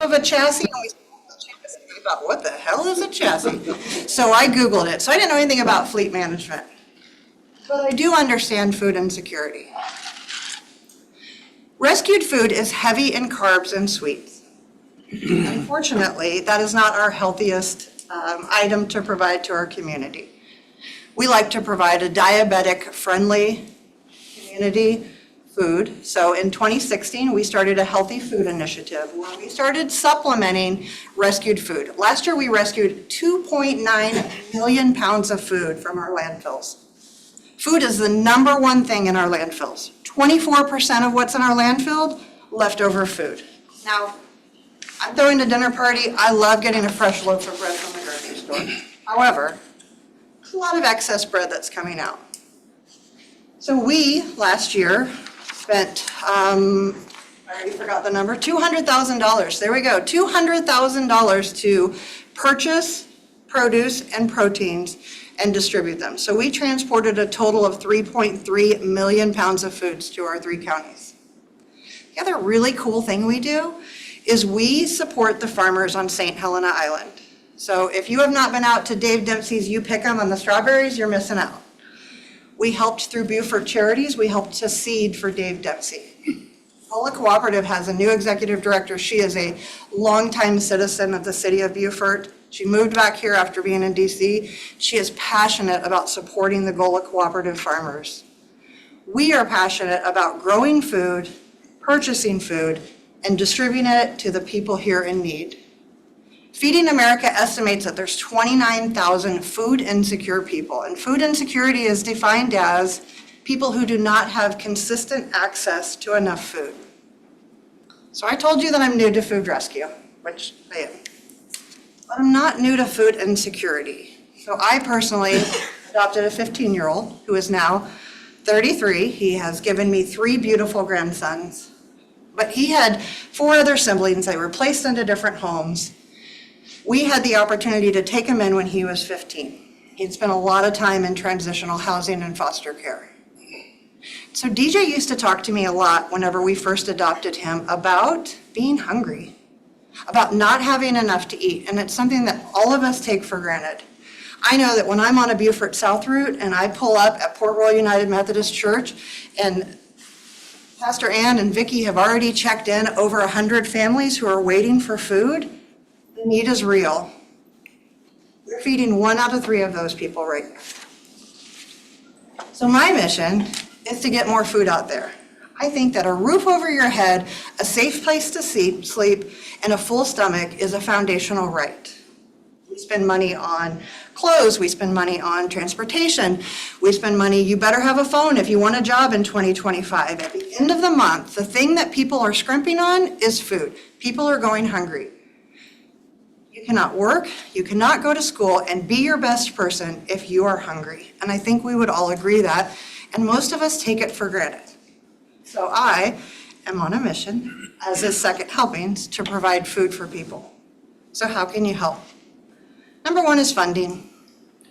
of a chassis, and we said, "What's a chassis?" I thought, what the hell is a chassis? So I Googled it. So I didn't know anything about fleet management. But I do understand food insecurity. Rescued food is heavy in carbs and sweets. Unfortunately, that is not our healthiest item to provide to our community. We like to provide a diabetic-friendly community food. So in 2016, we started a healthy food initiative where we started supplementing rescued food. Last year, we rescued 2.9 million pounds of food from our landfills. Food is the number one thing in our landfills. 24% of what's in our landfill, leftover food. Now, I'm throwing a dinner party. I love getting a fresh loaf of bread from the grocery store. However, there's a lot of excess bread that's coming out. So we, last year, spent, I already forgot the number, $200,000. There we go, $200,000 to purchase produce and proteins and distribute them. So we transported a total of 3.3 million pounds of foods to our 3 counties. The other really cool thing we do is we support the farmers on St. Helena Island. So if you have not been out to Dave Dempsey's You Pick 'em on the strawberries, you're missing out. We helped through Beaufort Charities, we helped to seed for Dave Dempsey. Gola Cooperative has a new executive director. She is a longtime citizen of the city of Beaufort. She moved back here after being in DC. She is passionate about supporting the Gola Cooperative farmers. We are passionate about growing food, purchasing food, and distributing it to the people here in need. Feeding America estimates that there's 29,000 food insecure people, and food insecurity is defined as people who do not have consistent access to enough food. So I told you that I'm new to food rescue, which I am. But I'm not new to food insecurity. So I personally adopted a 15-year-old who is now 33. He has given me 3 beautiful grandsons. But he had 4 other siblings. They were placed into different homes. We had the opportunity to take him in when he was 15. He'd spent a lot of time in transitional housing and foster care. So DJ used to talk to me a lot whenever we first adopted him about being hungry, about not having enough to eat, and it's something that all of us take for granted. I know that when I'm on a Beaufort South route and I pull up at Port Royal United Methodist Church and Pastor Ann and Vicki have already checked in over 100 families who are waiting for food, the need is real. We're feeding 1 out of 3 of those people right now. So my mission is to get more food out there. I think that a roof over your head, a safe place to sleep, and a full stomach is a foundational right. We spend money on clothes, we spend money on transportation, we spend money, you better have a phone if you want a job in 2025. At the end of the month, the thing that people are scrimping on is food. People are going hungry. You cannot work, you cannot go to school and be your best person if you are hungry. And I think we would all agree that, and most of us take it for granted. So I am on a mission, as is Second Helpings, to provide food for people. So how can you help? Number 1 is funding.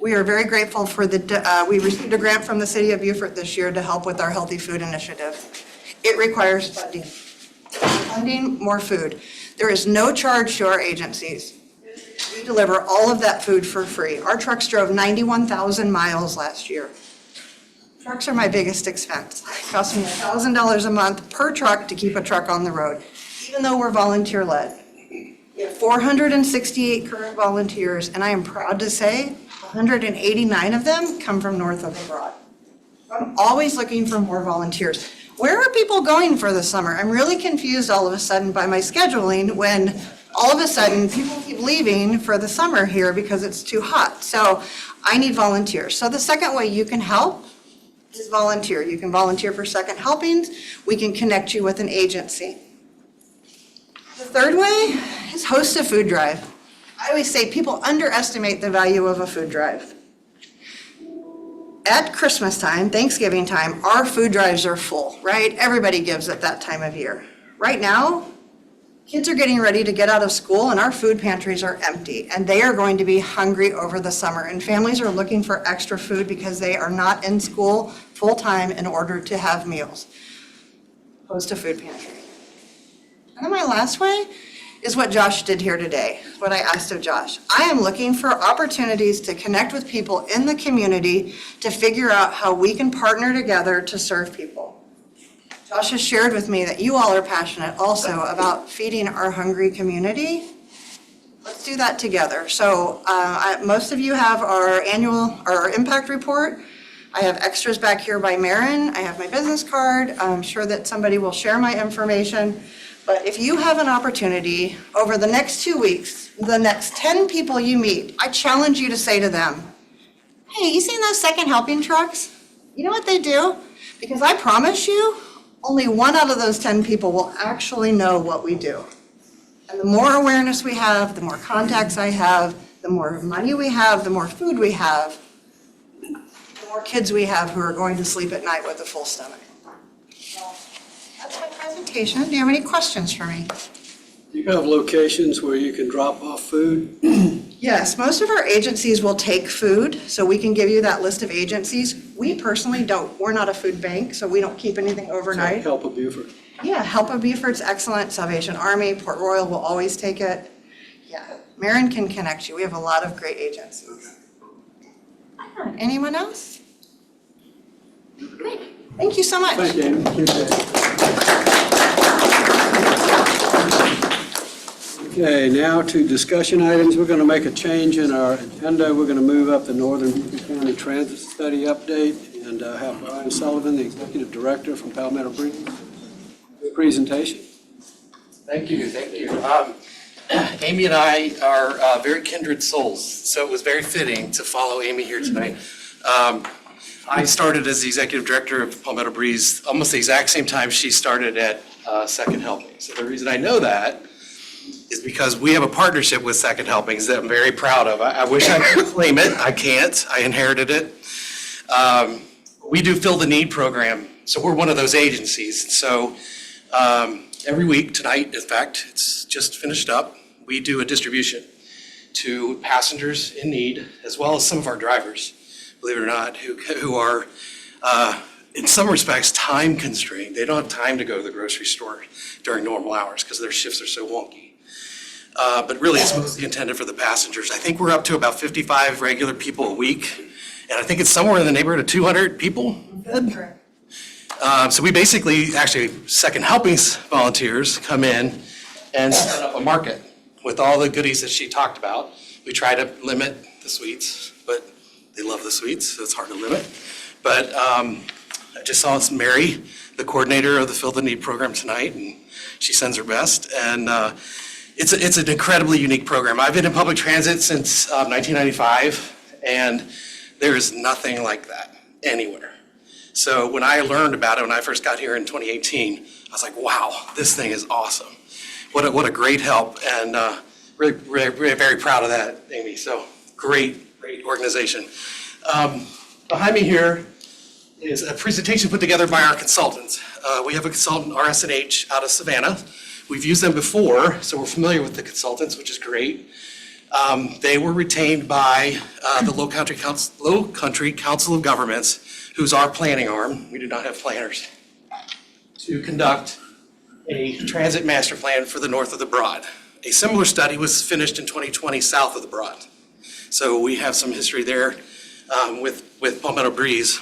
We are very grateful for we received a grant from the city of Beaufort this year to help with our Healthy Food Initiative. It requires funding. Funding more food. There is no charge to our agencies. We deliver all of that food for free. Our trucks drove 91,000 miles last year. Trucks are my biggest expense. It costs me $1,000 a month per truck to keep a truck on the road, even though we're volunteer-led. We have 468 current volunteers, and I am proud to say 189 of them come from north of the Broad. I'm always looking for more volunteers. Where are people going for the summer? I'm really confused all of a sudden by my scheduling when all of a sudden people keep leaving for the summer here because it's too hot. So I need volunteers. So the second way you can help is volunteer. You can volunteer for Second Helpings. We can connect you with an agency. The third way is host a food drive. I always say people underestimate the value of a food drive. At Christmas time, Thanksgiving time, our food drives are full, right? Everybody gives at that time of year. Right now, kids are getting ready to get out of school and our food pantries are empty and they are going to be hungry over the summer, and families are looking for extra food because they are not in school full-time in order to have meals. Host a food pantry. And then my last way is what Josh did here today, what I asked of Josh. I am looking for opportunities to connect with people in the community to figure out how we can partner together to serve people. Josh has shared with me that you all are passionate also about feeding our hungry community. Let's do that together. So most of you have our impact report. I have extras back here by Marin. I have my business card. I'm sure that somebody will share my information. But if you have an opportunity over the next 2 weeks, the next 10 people you meet, I challenge you to say to them, hey, you seen those second helping trucks? You know what they do? Because I promise you, only 1 out of those 10 people will actually know what we do. And the more awareness we have, the more contacts I have, the more money we have, the more food we have, the more kids we have who are going to sleep at night with a full stomach. That's my presentation. Do you have any questions for me? Do you have locations where you can drop off food? Yes, most of our agencies will take food, so we can give you that list of agencies. We personally don't. We're not a food bank, so we don't keep anything overnight. Help of Beaufort. Yeah, Help of Beaufort's excellent. Salvation Army, Port Royal will always take it. Yeah, Marin can connect you. We have a lot of great agencies. Anyone else? Great. Thank you so much. Thank you, Amy. Appreciate it. Okay, now to discussion items. We're going to make a change in our agenda. We're going to move up the Northern Beaufort County Transit Study update and have Brian Sullivan, the Executive Director from Palmetto Breeze, presentation. Thank you, thank you. Amy and I are very kindred souls, so it was very fitting to follow Amy here tonight. I started as the Executive Director of Palmetto Breeze almost the exact same time she started at Second Helping. So the reason I know that is because we have a partnership with Second Helpings that I'm very proud of. I wish I could claim it. I can't. I inherited it. We do Fill the Need program, so we're one of those agencies. So every week, tonight, in fact, it's just finished up, we do a distribution to passengers in need, as well as some of our drivers, believe it or not, who are, in some respects, time constrained. They don't have time to go to the grocery store during normal hours because their shifts are so wonky. But really, it's mostly intended for the passengers. I think we're up to about 55 regular people a week, and I think it's somewhere in the neighborhood of 200 people. So we basically, actually, Second Helpings volunteers come in and set up a market with all the goodies that she talked about. We try to limit the sweets, but they love the sweets, so it's hard to limit. But I just saw Mary, the coordinator of the Fill the Need program tonight, and she sends her best. And it's an incredibly unique program. I've been in public transit since 1995, and there is nothing like that anywhere. So when I learned about it, when I first got here in 2018, I was like, wow, this thing is awesome. What a great help, and really very proud of that, Amy. So great organization. Behind me here is a presentation put together by our consultants. We have a consultant, RS&H, out of Savannah. We've used them before, so we're familiar with the consultants, which is great. They were retained by the Low Country Council of Governments, who's our planning arm. We do not have planners, to conduct a transit master plan for the north of the Broad. A similar study was finished in 2020 south of the Broad. So we have some history there with Palmetto Breeze.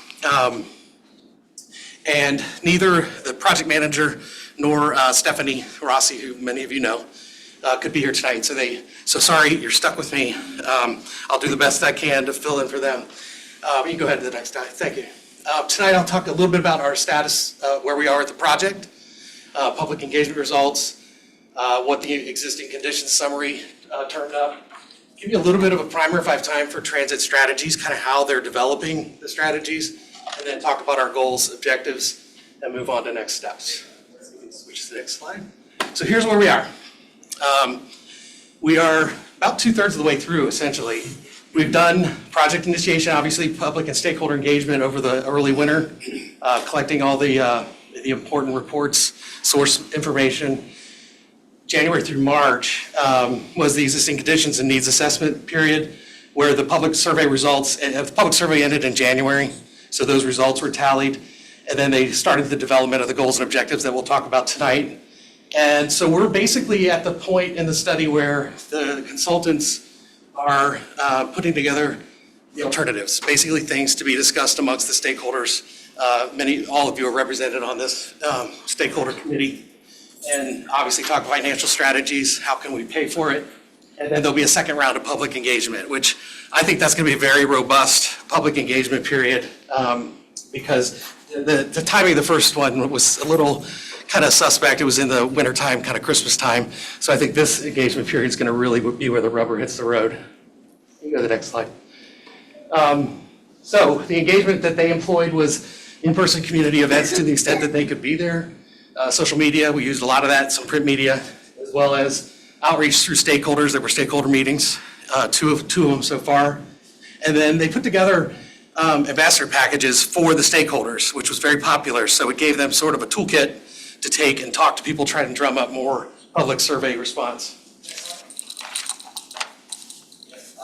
And neither the project manager nor Stephanie Rossi, who many of you know, could be here tonight. So sorry, you're stuck with me. I'll do the best I can to fill in for them. You can go ahead to the next slide. Thank you. Tonight I'll talk a little bit about our status, where we are at the project, public engagement results, what the existing conditions summary turned up. Give you a little bit of a primer if I have time for transit strategies, kind of how they're developing the strategies, and then talk about our goals, objectives, and move on to next steps. Switch to the next slide. So here's where we are. We are about 2/3 of the way through, essentially. We've done project initiation, obviously public and stakeholder engagement over the early winter, collecting all the important reports, source information. January through March was the existing conditions and needs assessment period, where the public survey results, the public survey ended in January, so those results were tallied. And then they started the development of the goals and objectives that we'll talk about tonight. And so we're basically at the point in the study where the consultants are putting together the alternatives, basically things to be discussed amongst the stakeholders. All of you are represented on this stakeholder committee. And obviously talk financial strategies, how can we pay for it? And then there'll be a second round of public engagement, which I think that's going to be a very robust public engagement period because the timing of the first one was a little kind of suspect. It was in the wintertime, kind of Christmas time. So I think this engagement period is going to really be where the rubber hits the road. You can go to the next slide. So the engagement that they employed was in-person community events to the extent that they could be there. Social media, we used a lot of that, some print media, as well as outreach through stakeholders. There were stakeholder meetings, two of them so far. And then they put together ambassador packages for the stakeholders, which was very popular. So it gave them sort of a toolkit to take and talk to people, try to drum up more public survey response.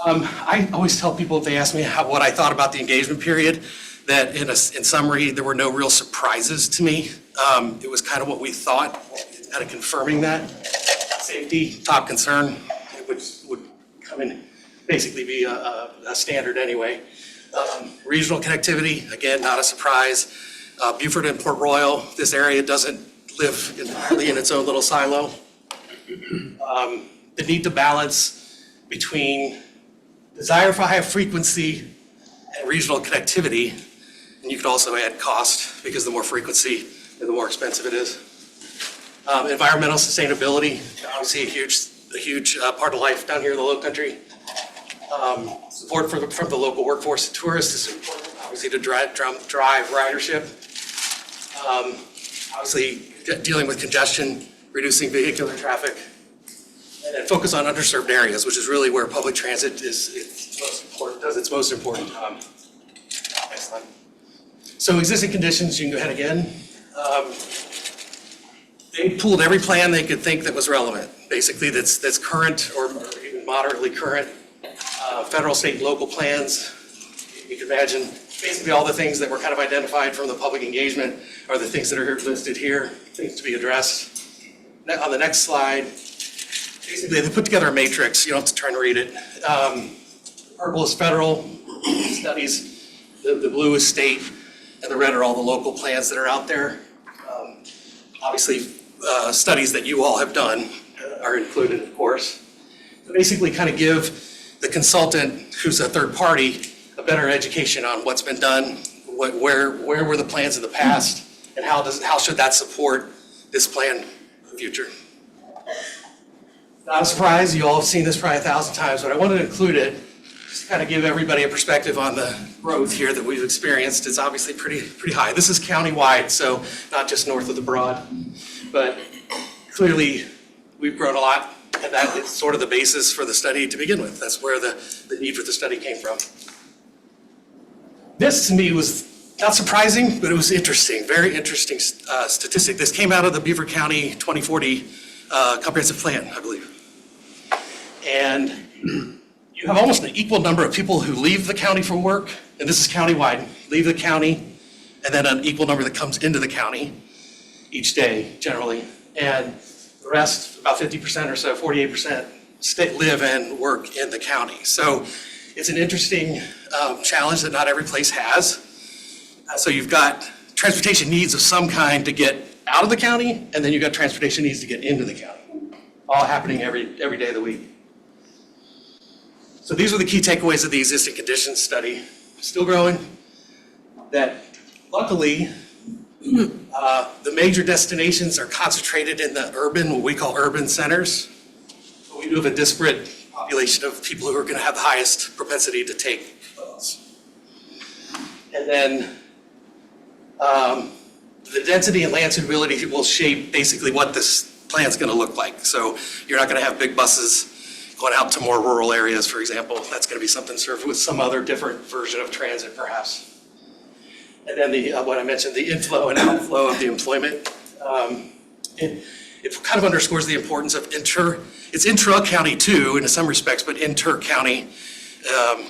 I always tell people if they ask me what I thought about the engagement period, that in summary, there were no real surprises to me. It was kind of what we thought, kind of confirming that. Safety, top concern, which would come in, basically be a standard anyway. Regional connectivity, again, not a surprise. Beaufort and Port Royal, this area doesn't live entirely in its own little silo. The need to balance between desire for high frequency and regional connectivity. And you could also add cost, because the more frequency, the more expensive it is. Environmental sustainability, obviously a huge part of life down here in the Lowcountry. Support from the local workforce and tourists is important, obviously to drive ridership. Obviously dealing with congestion, reducing vehicular traffic, and then focus on underserved areas, which is really where public transit does its most important. Next slide. So existing conditions, you can go ahead again. They pulled every plan they could think that was relevant, basically that's current or even moderately current. Federal, state, and local plans. You can imagine basically all the things that were kind of identified from the public engagement are the things that are listed here, things to be addressed. On the next slide, basically they put together a matrix. You don't have to try and read it. Purple is federal studies, the blue is state, and the red are all the local plans that are out there. Obviously, studies that you all have done are included, of course. So basically kind of give the consultant, who's a third party, a better education on what's been done, where were the plans in the past, and how should that support this plan for the future. Not a surprise, you all have seen this probably 1,000 times, but I wanted to include it just to kind of give everybody a perspective on the growth here that we've experienced. It's obviously pretty high. This is countywide, so not just north of the Broad, but clearly we've grown a lot, and that is sort of the basis for the study to begin with. That's where the need for the study came from. This to me was not surprising, but it was interesting, very interesting statistic. This came out of the Beaver County 2040 comprehensive plan, I believe. And you have almost an equal number of people who leave the county for work, and this is countywide, leave the county, and then an equal number that comes into the county each day, generally. And the rest, about 50% or so, 48%, live and work in the county. So it's an interesting challenge that not every place has. So you've got transportation needs of some kind to get out of the county, and then you've got transportation needs to get into the county, all happening every day of the week. So these are the key takeaways of the existing conditions study. Still growing, that luckily, the major destinations are concentrated in the urban, what we call urban centers. But we do have a disparate population of people who are going to have the highest propensity to take those. And then the density and land suitability will shape basically what this plan is going to look like. So you're not going to have big buses going out to more rural areas, for example. That's going to be something served with some other different version of transit, perhaps. And then what I mentioned, the inflow and outflow of the employment. It kind of underscores the importance of it's intra-county too, in some respects, but inter-county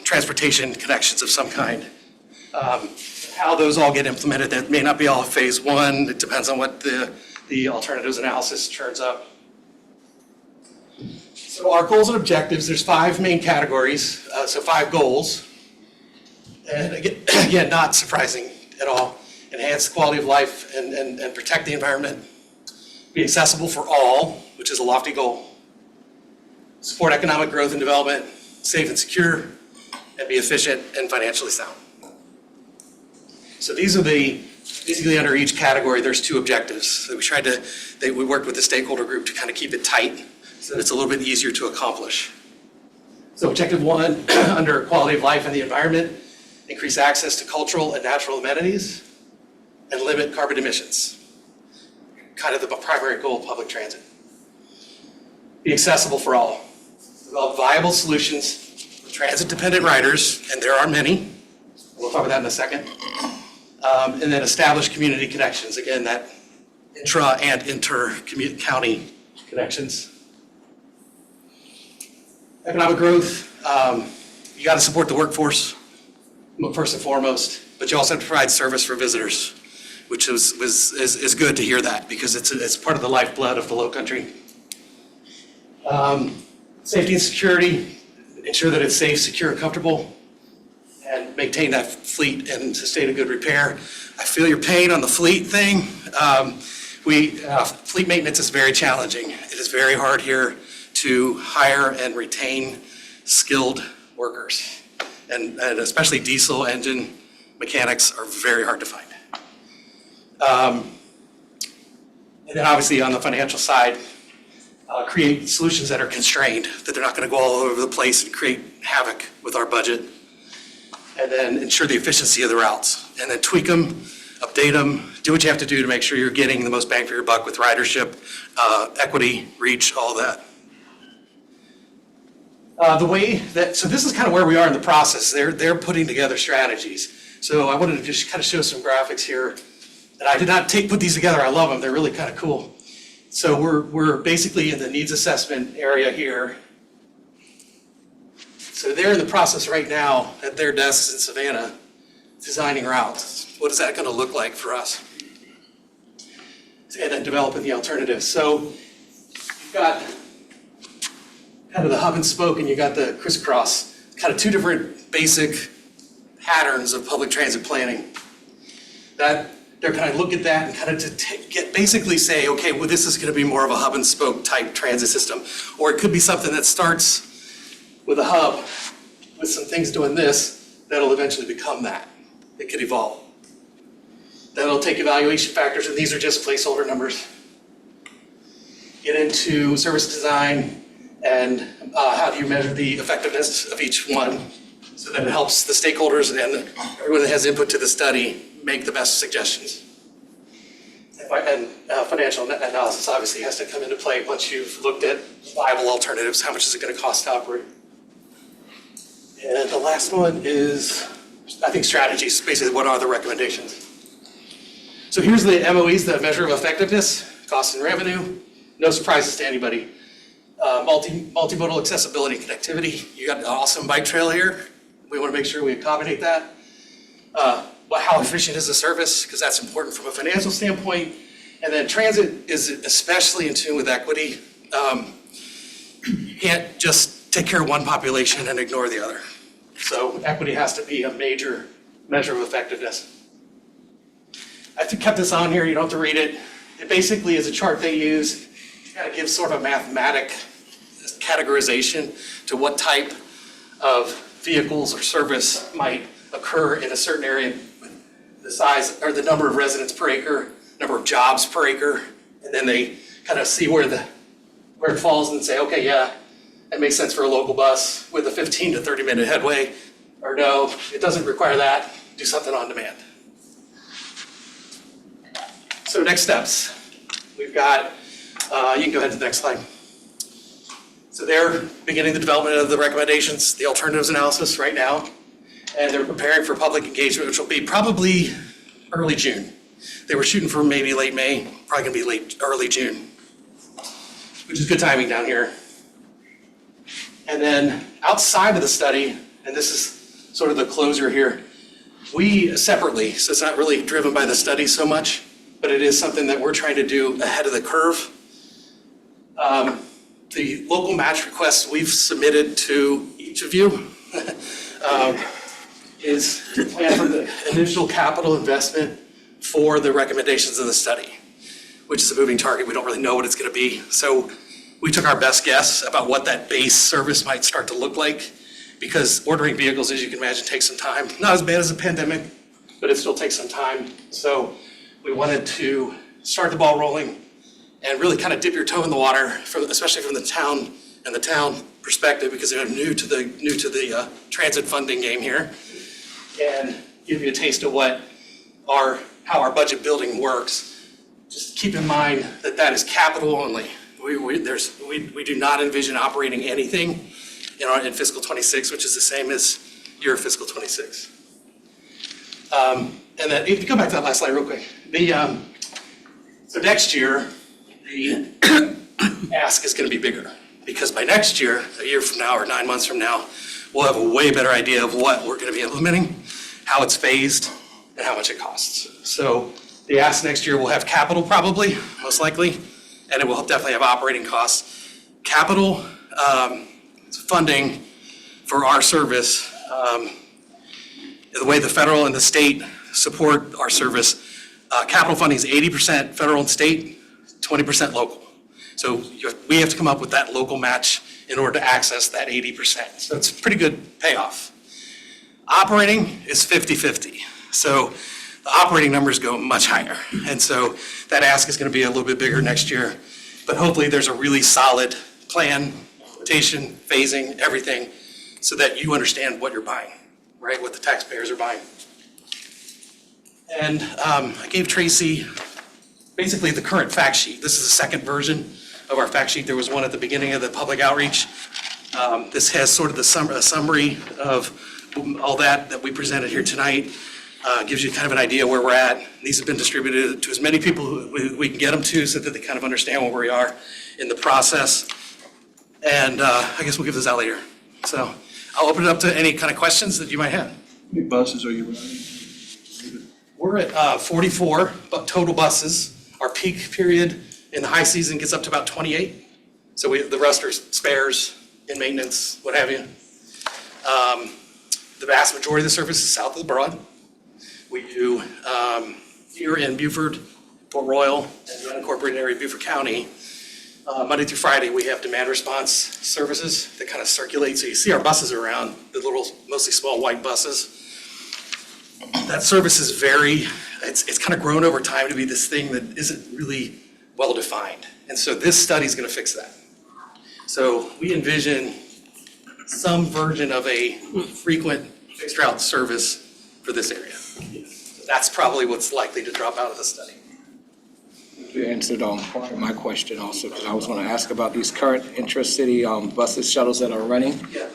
transportation connections of some kind. How those all get implemented, that may not be all phase one. It depends on what the the alternatives analysis turns up. So our goals and objectives, there's 5 main categories, so 5 goals. And again, not surprising at all. Enhance the quality of life and protect the environment. Be accessible for all, which is a lofty goal. Support economic growth and development, safe and secure, and be efficient and financially sound. So these are basically under each category, there's 2 objectives. So we worked with the stakeholder group to kind of keep it tight so that it's a little bit easier to accomplish. So objective 1, under quality of life and the environment, increase access to cultural and natural amenities, and limit carbon emissions. Kind of the primary goal of public transit. Be accessible for all. Develop viable solutions for transit-dependent riders, and there are many. We'll talk about that in a second. And then establish community connections. Again, that intra and inter-county connections. Economic growth, you got to support the workforce, first and foremost, but you also have to provide service for visitors, which is good to hear that because it's part of the lifeblood of the Lowcountry. Safety and security, ensure that it's safe, secure, and comfortable, and maintain that fleet and sustain a good repair. I feel your pain on the fleet thing. Fleet maintenance is very challenging. It is very hard here to hire and retain skilled workers, and especially diesel engine mechanics are very hard to find. And then obviously on the financial side, create solutions that are constrained, that they're not going to go all over the place and create havoc with our budget. And then ensure the efficiency of the routes. And then tweak them, update them, do what you have to do to make sure you're getting the most bang for your buck with ridership, equity, reach, all that. So this is kind of where we are in the process. They're putting together strategies. So I wanted to just kind of show some graphics here. And I did not put these together. I love them. They're really kind of cool. So we're basically in the needs assessment area here. So they're in the process right now at their desks in Savannah, designing routes. What is that going to look like for us? And then developing the alternatives. So you've got kind of the hub and spoke, and you got the crisscross, kind of 2 different basic patterns of public transit planning. That they're kind of look at that and kind of basically say, okay, well, this is going to be more of a hub and spoke type transit system, or it could be something that starts with a hub with some things doing this that'll eventually become that. It could evolve. That'll take evaluation factors, and these are just placeholder numbers. Get into service design and how do you measure the effectiveness of each one so that it helps the stakeholders and everyone that has input to the study make the best suggestions. And financial analysis obviously has to come into play once you've looked at viable alternatives. How much is it going to cost to operate? And the last one is, I think, strategies. Basically, what are the recommendations? So here's the MOEs, the measure of effectiveness, cost and revenue. No surprises to anybody. Multimodal accessibility and connectivity. You got an awesome bike trail here. We want to make sure we accommodate that. How efficient is the service? Because that's important from a financial standpoint. And then transit is especially in tune with equity. You can't just take care of one population and ignore the other. So equity has to be a major measure of effectiveness. I kept this on here, you don't have to read it. It basically is a chart they use to kind of give sort of a mathematic categorization to what type of vehicles or service might occur in a certain area, the size or the number of residents per acre, number of jobs per acre, and then they kind of see where it falls and say, okay, yeah, it makes sense for a local bus with a 15 to 30 minute headway, or no, it doesn't require that, do something on demand. So next steps, we've got, you can go ahead to the next slide. So they're beginning the development of the recommendations, the alternatives analysis right now, and they're preparing for public engagement, which will be probably early June. They were shooting for maybe late May, probably gonna be early June, which is good timing down here. And then outside of the study, and this is sort of the closer here, we separately, so it's not really driven by the study so much, but it is something that we're trying to do ahead of the curve. The local match requests we've submitted to each of you is to plan for the initial capital investment for the recommendations of the study, which is a moving target. We don't really know what it's going to be. So we took our best guess about what that base service might start to look like, because ordering vehicles, as you can imagine, takes some time. Not as bad as a pandemic, but it still takes some time. So we wanted to start the ball rolling and really kind of dip your toe in the water, especially from the town and the town perspective, because they're new to the transit funding game here, and give you a taste of how our budget building works. Just keep in mind that that is capital only. We do not envision operating anything in fiscal 26, which is the same as your fiscal 26. And then if you go back to that last slide real quick, so next year the ask is going to be bigger, because by next year, a year from now or 9 months from now, we'll have a way better idea of what we're going to be implementing, how it's phased, and how much it costs. So the ask next year will have capital probably, most likely, and it will definitely have operating costs. Capital funding for our service, the way the federal and the state support our service, capital funding is 80% federal and state, 20% local. So we have to come up with that local match in order to access that 80%. So it's a pretty good payoff. Operating is 50-50. So the operating numbers go much higher. And so that ask is going to be a little bit bigger next year. But hopefully there's a really solid plan, rotation, phasing, everything, so that you understand what you're buying, right? What the taxpayers are buying. And I gave Tracy basically the current fact sheet. This is the second version of our fact sheet. There was one at the beginning of the public outreach. This has sort of the summary of all that we presented here tonight. Gives you kind of an idea where we're at. These have been distributed to as many people who we can get them to, so that they kind of understand where we are in the process. And I guess we'll give this out later. So I'll open it up to any kind of questions that you might have. How many buses are you running? We're at 44 total buses. Our peak period in the high season gets up to about 28. So the rest are spares in maintenance, what have you. The vast majority of the service is south of the Broad. We do here in Beaufort, Port Royal, and the unincorporated area of Beaufort County. Monday through Friday, we have demand response services that kind of circulate. So you see our buses around, the little, mostly small white buses. That service is it's kind of grown over time to be this thing that isn't really well defined. And so this study is going to fix that. So we envision some version of a frequent fixed route service for this area. So that's probably what's likely to drop out of the study. You answered part of my question also, because I was going to ask about these current intra-city buses, shuttles that are running. Yeah.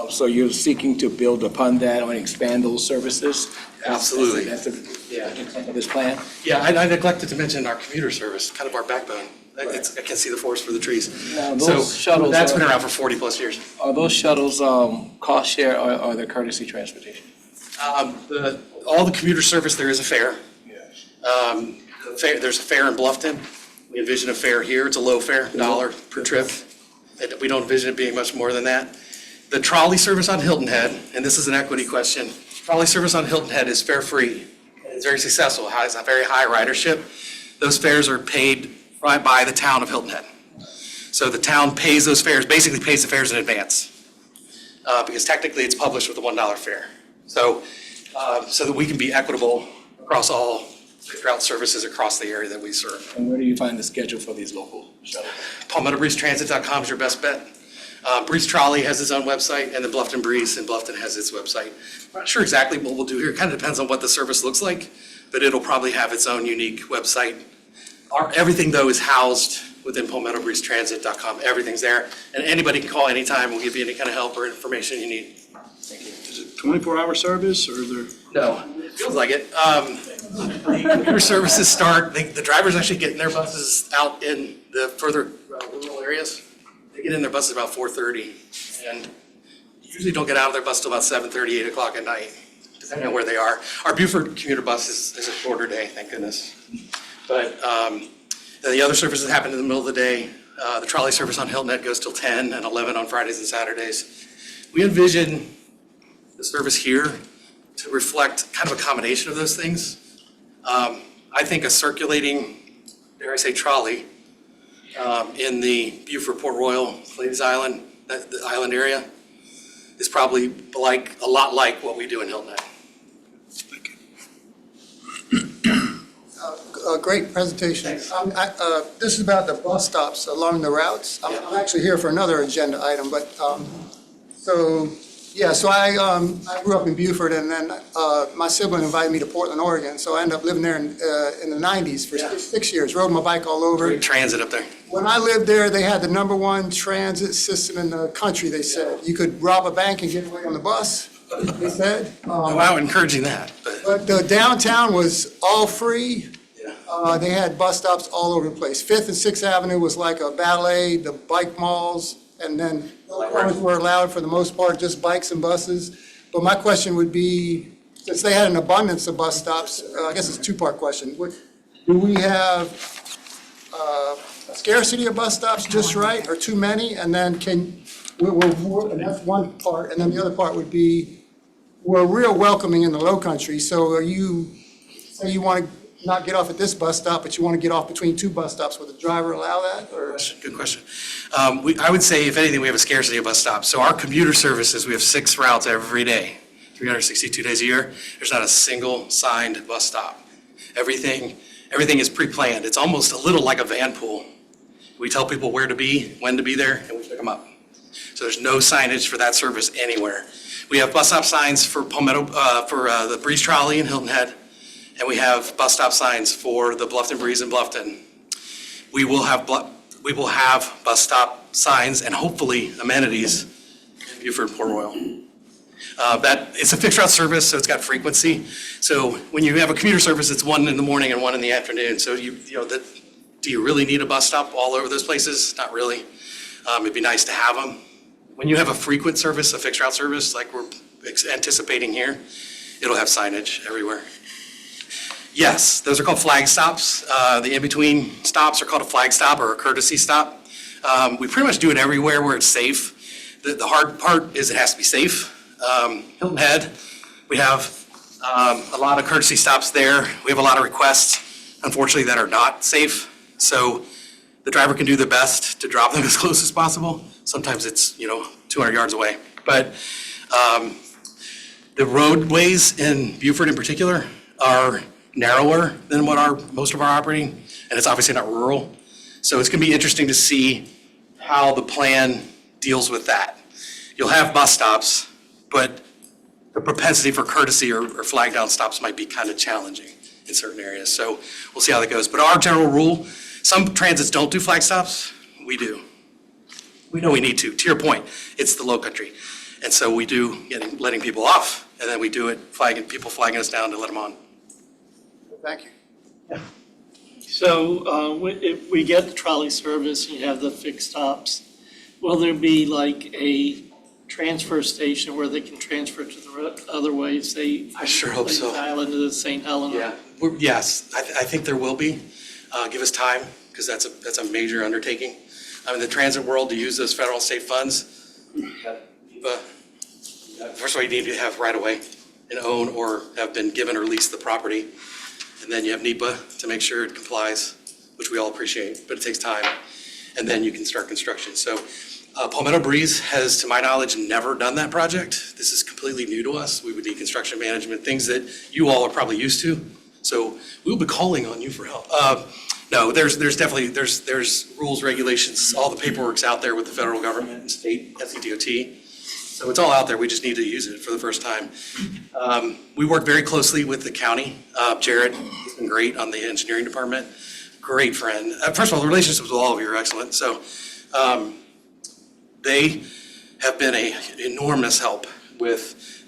So you're seeking to build upon that or expand those services? Absolutely. That's the intent of this plan? Yeah, I neglected to mention our commuter service, kind of our backbone. I can see the forest for the trees. Now, those So shuttles that's been are- around for 40 plus years. Are those shuttles cost share or are they courtesy transportation? All the commuter service, there is a fare. There's a fare in Bluffton. We envision a fare here. It's a low fare, $1 per trip. We don't envision it being much more than that. The trolley service on Hilton Head, and this is an equity question, trolley service on Hilton Head is fare free. It's very successful. It has a very high ridership. Those fares are paid right by the town of Hilton Head. So the town pays those fares, basically pays the fares in advance, because technically it's published with a $1 fare. So that we can be equitable across all route services across the area that we serve. And where do you find the schedule for these local shuttles? PalmettoBreezeTransit.com is your best bet. Breeze Trolley has its own website, and the Bluffton Breeze in Bluffton has its website. I'm not sure exactly what we'll do here. It kind of depends on what the service looks like, but it'll probably have its own unique website. Everything, though, is housed within PalmettoBreezeTransit.com. Everything's there, and anybody can call anytime. We'll give you any kind of help or information you need. Is it 24-hour service or are there? No, it feels like it. The commuter services start, the drivers actually get in their buses out in the further rural areas. They get in their buses about 4:30 and usually don't get out of their bus till about 7:30, 8 o'clock at night, depending on where they are. Our Beaufort commuter bus is a shorter day, thank goodness. But the other services happen in the middle of the day. The trolley service on Hilton Head goes till 10 and 11 on Fridays and Saturdays. We envision the service here to reflect kind of a combination of those things. I think a circulating, dare I say, trolley in the Beaufort, Port Royal, Ladies Island, the island area, is probably a lot like what we do in Hilton Head. Great presentation. This is about the bus stops along the routes. I'm actually here for another agenda item, but, so I grew up in Beaufort, and then my sibling invited me to Portland, Oregon, so I ended up living there in the 90s for 6 years, rode my bike all over. Great transit up there. When I lived there, they had the #1 transit system in the country, they said. You could rob a bank and get away on the bus, they said. Wow, encouraging that. But the downtown was all free. Yeah. They had bus stops all over the place. 5th and 6th Avenue was like a ballet, the bike malls, and then cars were allowed for the most part, just bikes and buses. But my question would be, since they had an abundance of bus stops, I guess it's a two-part question. Do we have a scarcity of bus stops just right, or too many? And then and that's one part, and then the other part would be, we're real welcoming in the Low Country, so say you want to not get off at this bus stop, but you want to get off between two bus stops, would the driver allow that, or? Good question. I would say, if anything, we have a scarcity of bus stops. So our commuter services, we have 6 routes every day, 362 days a year. There's not a single signed bus stop. Everything is pre-planned. It's almost a little like a van pool. We tell people where to be, when to be there, and we pick them up. So there's no signage for that service anywhere. We have bus stop signs for Palmetto, the Breeze Trolley in Hilton Head, and we have bus stop signs for the Bluffton Breeze in Bluffton. We will have bus stop signs and hopefully amenities in Beaufort and Port Royal. It's a fixed route service, so it's got frequency. So when you have a commuter service, it's 1 in the morning and 1 in the afternoon. So do you really need a bus stop all over those places? Not really. It'd be nice to have them. When you have a frequent service, a fixed route service, like we're anticipating here, it'll have signage everywhere. Yes, those are called flag stops. The in-between stops are called a flag stop or a courtesy stop. We pretty much do it everywhere where it's safe. The hard part is it has to be safe. Hilton Head, we have a lot of courtesy stops there. We have a lot of requests, unfortunately, that are not safe. So the driver can do their best to drop them as close as possible. Sometimes it's, 200 yards away. But the roadways in Beaufort in particular are narrower than what most of our operating, and it's obviously not rural. So it's going to be interesting to see how the plan deals with that. You'll have bus stops, but the propensity for courtesy or flag down stops might be kind of challenging in certain areas. So we'll see how that goes. But our general rule, some transits don't do flag stops. We do. We know we need to. To your point, it's the Low Country. And so we do letting people off, and then we do it people flagging us down to let them on. Thank you. So if we get the trolley service and you have the fixed stops, will there be like a transfer station where they can transfer to the other way, say? I sure hope so. Ladies Island to St. Helena? Yeah, yes, I think there will be. Give us time, because that's a major undertaking. In the transit world, to use those federal and state funds, first of all, you need to have right of way and own or have been given or leased the property. And then you have NEPA to make sure it complies, which we all appreciate, but it takes time. And then you can start construction. So Palmetto Breeze has, to my knowledge, never done that project. This is completely new to us. We would need construction management, things that you all are probably used to. So we'll be calling on you for help. No, there's definitely, there's rules, regulations, all the paperwork's out there with the federal government and state SCDOT. So it's all out there. We just need to use it for the first time. We work very closely with the county. Jared has been great on the engineering department. Great friend. First of all, the relationships with all of you are excellent. So they have been an enormous help with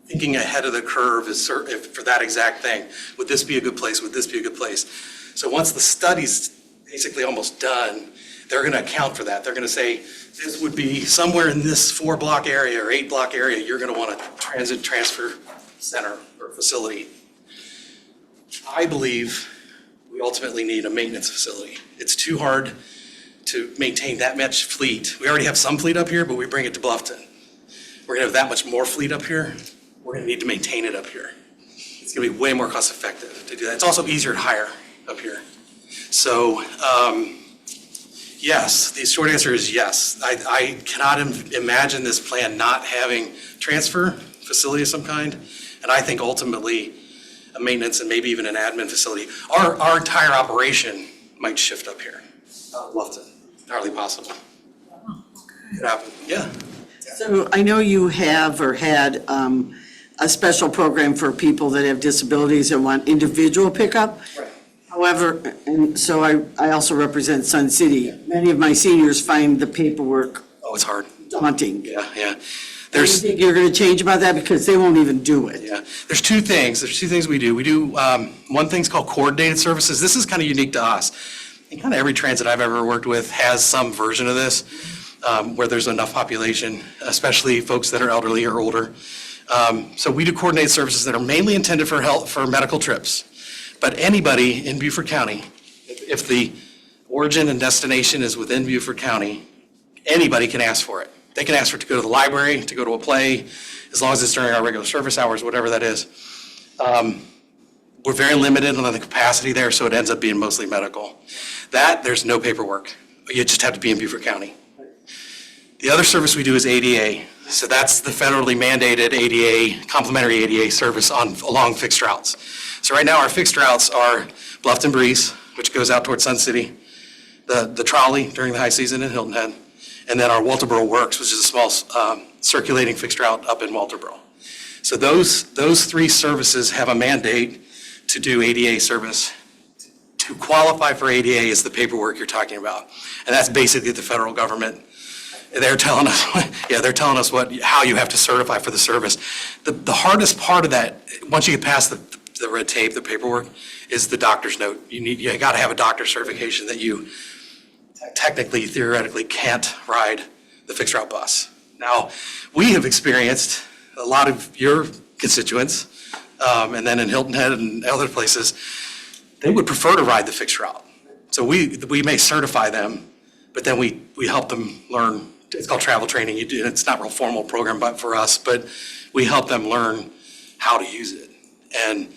thinking ahead of the curve for that exact thing. Would this be a good place? Would this be a good place? So once the study's basically almost done, they're going to account for that. They're going to say, this would be somewhere in this 4-block area or 8-block area, you're going to want a transit transfer center or facility. I believe we ultimately need a maintenance facility. It's too hard to maintain that much fleet. We already have some fleet up here, but we bring it to Bluffton. We're gonna have that much more fleet up here. We're gonna need to maintain it up here. It's gonna be way more cost effective to do that. It's also easier to hire up here. So, yes, the short answer is yes. I cannot imagine this plan not having transfer facility of some kind. And I think ultimately a maintenance and maybe even an admin facility. Our entire operation might shift up here. Bluffton, entirely possible. Could happen, yeah. So I know you have or had a special program for people that have disabilities and want individual pickup. Right. However, and so I also represent Sun City. Many of my seniors find the paperwork Oh, it's hard. daunting. Yeah. Do you There's, think you're going to change about that? Because they won't even do it. yeah, there's two things. There's two things we do. We do, one thing's called coordinated services. This is kind of unique to us. And kind of every transit I've ever worked with has some version of this, where there's enough population, especially folks that are elderly or older. So we do coordinated services that are mainly intended for for medical trips. But anybody in Beaufort County, if the origin and destination is within Beaufort County, anybody can ask for it. They can ask for it to go to the library, to go to a play, as long as it's during our regular service hours, whatever that is. We're very limited on the capacity there, so it ends up being mostly medical. That, there's no paperwork. You just have to be in Beaufort County. The other service we do is ADA. So that's the federally mandated ADA, complimentary ADA service along fixed routes. So right now, our fixed routes are Bluffton Breeze, which goes out towards Sun City, the trolley during the high season in Hilton Head, and then our Walterboro Works, which is a small circulating fixed route up in Walterboro. So those three services have a mandate to do ADA service. To qualify for ADA is the paperwork you're talking about. And that's basically the federal government. They're telling us, they're telling us how you have to certify for the service. The hardest part of that, once you get past the red tape, the paperwork, is the doctor's note. You got to have a doctor's certification that you technically, theoretically can't ride the fixed route bus. Now, we have experienced a lot of your constituents, and then in Hilton Head and other places, they would prefer to ride the fixed route. So we may certify them, but then we help them learn. It's called travel training. It's not a real formal program for us, but we help them learn how to use it. And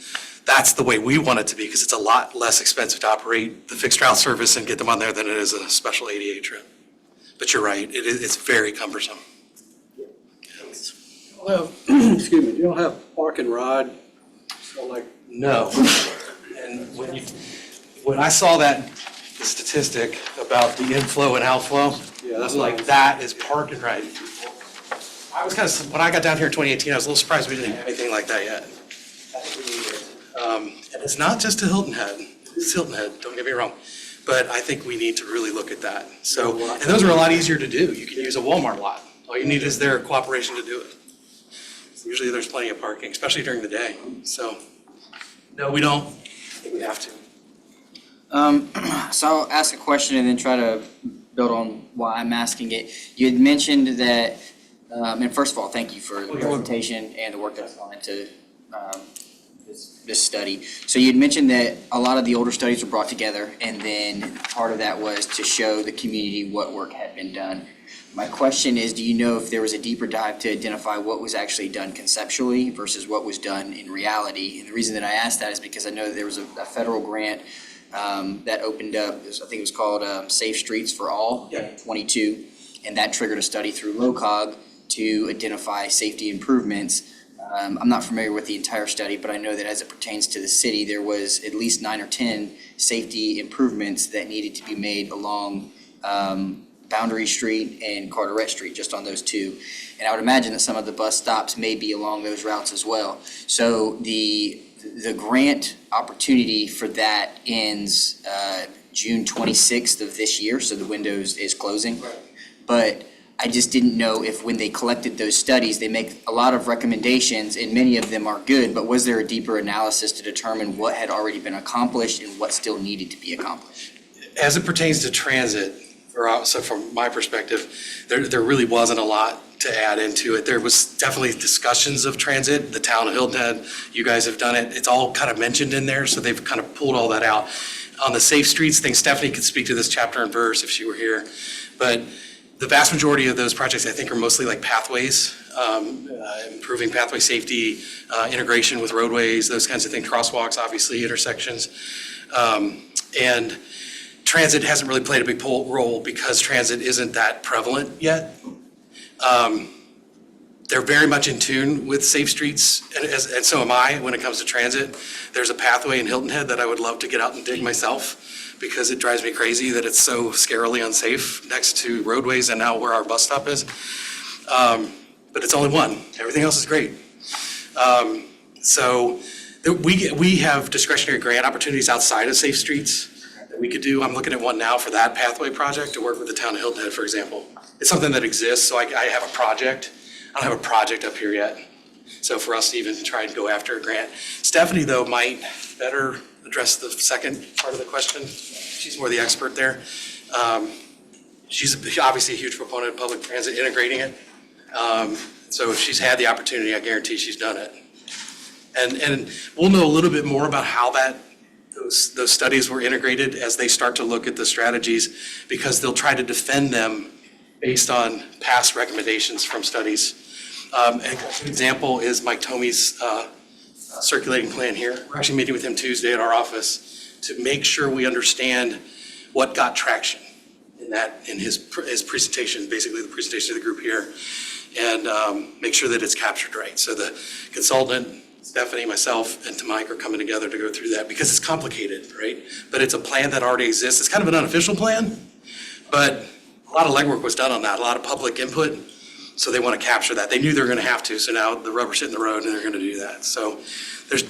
that's the way we want it to be, because it's a lot less expensive to operate the fixed route service and get them on there than it is a special ADA trip. But you're right, it's very cumbersome. Excuse me, do you all have park and ride? So like, No. And when I saw the statistic about the inflow and outflow, Yeah, I was that's like, that is park and ride. I was when I got down here in 2018, I was a little surprised we didn't have anything like that yet. And it's not just a Hilton Head, it's Hilton Head, don't get me wrong. But I think we need to really look at that. So, and those are a lot easier to do. You can use a Walmart lot. All you need is their cooperation to do it. Usually there's plenty of parking, especially during the day. So, no, we don't. I think we have to. So I'll ask a question and then try to build on why I'm asking it. You had mentioned that, and first of all, thank you for the presentation and the work that's gone into this study. So you had mentioned that a lot of the older studies were brought together, and then part of that was to show the community what work had been done. My question is, do you know if there was a deeper dive to identify what was actually done conceptually versus what was done in reality? And the reason that I asked that is because I know that there was a federal grant that opened up, I think it was called Safe Streets for All, 22, and that triggered a study through LOCOG to identify safety improvements. I'm not familiar with the entire study, but I know that as it pertains to the city, there was at least 9 or 10 safety improvements that needed to be made along Boundary Street and Carteret Street, just on those two. And I would imagine that some of the bus stops may be along those routes as well. So the grant opportunity for that ends June 26th of this year, so the window is closing. Right. But I just didn't know if when they collected those studies, they make a lot of recommendations and many of them are good, but was there a deeper analysis to determine what had already been accomplished and what still needed to be accomplished? As it pertains to transit, so from my perspective, there really wasn't a lot to add into it. There was definitely discussions of transit, the town of Hilton Head, you guys have done it. It's all kind of mentioned in there, so they've kind of pulled all that out. On the safe streets thing, Stephanie could speak to this chapter and verse if she were here. But the vast majority of those projects, I think, are mostly like pathways, improving pathway safety, integration with roadways, those kinds of things, crosswalks, obviously, intersections. And transit hasn't really played a big role because transit isn't that prevalent yet. They're very much in tune with safe streets, and so am I when it comes to transit. There's a pathway in Hilton Head that I would love to get out and dig myself because it drives me crazy that it's so scarily unsafe next to roadways and now where our bus stop is. But it's only one. Everything else is great. So we have discretionary grant opportunities outside of safe streets that we could do. I'm looking at one now for that pathway project to work with the town of Hilton Head, for example. It's something that exists, so I have a project. I don't have a project up here yet. So for us to even try and go after a grant. Stephanie, though, might better address the second part of the question. She's more the expert there. She's obviously a huge proponent of public transit, integrating it. So if she's had the opportunity, I guarantee she's done it. And we'll know a little bit more about how those studies were integrated as they start to look at the strategies, because they'll try to defend them based on past recommendations from studies. An example is Mike Tomey's circulating plan here. We're actually meeting with him Tuesday at our office to make sure we understand what got traction in his presentation, basically the presentation of the group here, and make sure that it's captured right. So the consultant, Stephanie, myself, and Mike are coming together to go through that because it's complicated, right? But it's a plan that already exists. It's kind of an unofficial plan, but a lot of legwork was done on that, a lot of public input. So they want to capture that. They knew they were going to have to, so now the rubber's hitting the road and they're going to do that. So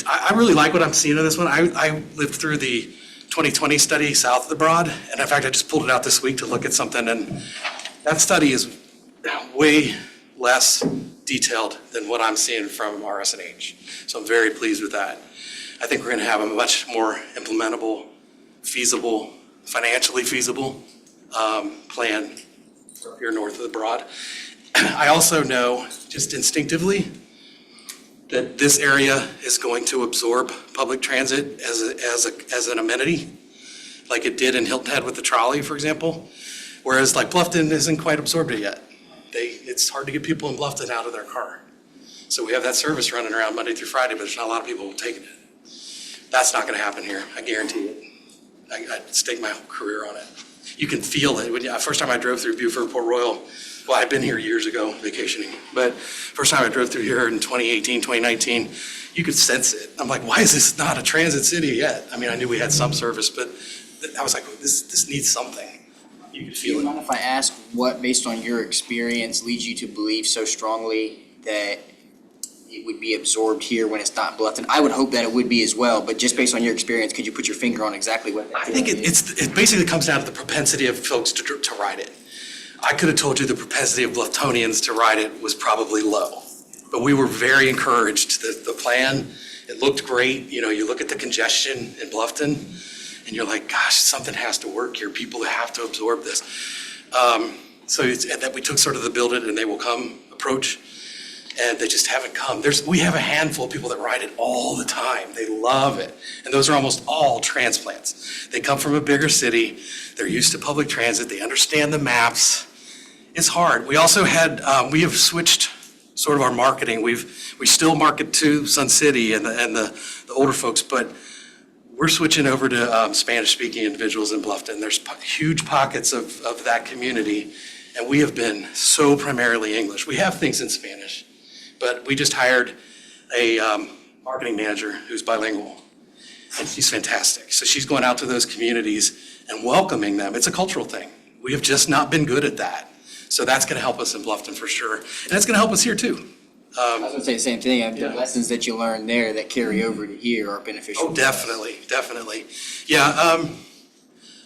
I really like what I'm seeing in this one. I lived through the 2020 study south of the Broad, and in fact, I just pulled it out this week to look at something, and that study is way less detailed than what I'm seeing from RSNH. So I'm very pleased with that. I think we're going to have a much more implementable, feasible, financially feasible plan up here north of the Broad. I also know, just instinctively, that this area is going to absorb public transit as an amenity, like it did in Hilton Head with the trolley, for example. Whereas like Bluffton isn't quite absorbed it yet. It's hard to get people in Bluffton out of their car. So we have that service running around Monday through Friday, but there's not a lot of people taking it. That's not going to happen here. I guarantee it. I'd stake my whole career on it. You can feel it. First time I drove through Beaufort, Port Royal, well, I'd been here years ago vacationing, but first time I drove through here in 2018, 2019, you could sense it. I'm like, why is this not a transit city yet? I mean, I knew we had some service, but I was like, this needs something. You could Do you feel it. mind if I ask what, based on your experience, leads you to believe so strongly that it would be absorbed here when it's not Bluffton? I would hope that it would be as well, but just based on your experience, could you put your finger on exactly what that I think is? it basically comes down to the propensity of folks to ride it. I could have told you the propensity of Bluftonians to ride it was probably low, but we were very encouraged. The plan, it looked great. You know, you look at the congestion in Bluffton and you're like, gosh, something has to work here. People have to absorb this. So and that we took sort of the build it and they will come approach, and they just haven't come. We have a handful of people that ride it all the time. They love it. And those are almost all transplants. They come from a bigger city. They're used to public transit. They understand the maps. It's hard. We also had, we have switched sort of our marketing. We still market to Sun City and the older folks, but we're switching over to Spanish-speaking individuals in Bluffton. There's huge pockets of that community, and we have been so primarily English. We have things in Spanish, but we just hired a marketing manager who's bilingual, and she's fantastic. So she's going out to those communities and welcoming them. It's a cultural thing. We have just not been good at that. So that's going to help us in Bluffton for sure. And it's going to help us here too. I was gonna say the same thing. The Yeah. lessons that you learn there that carry over to here are beneficial. Oh, definitely, definitely. Yeah,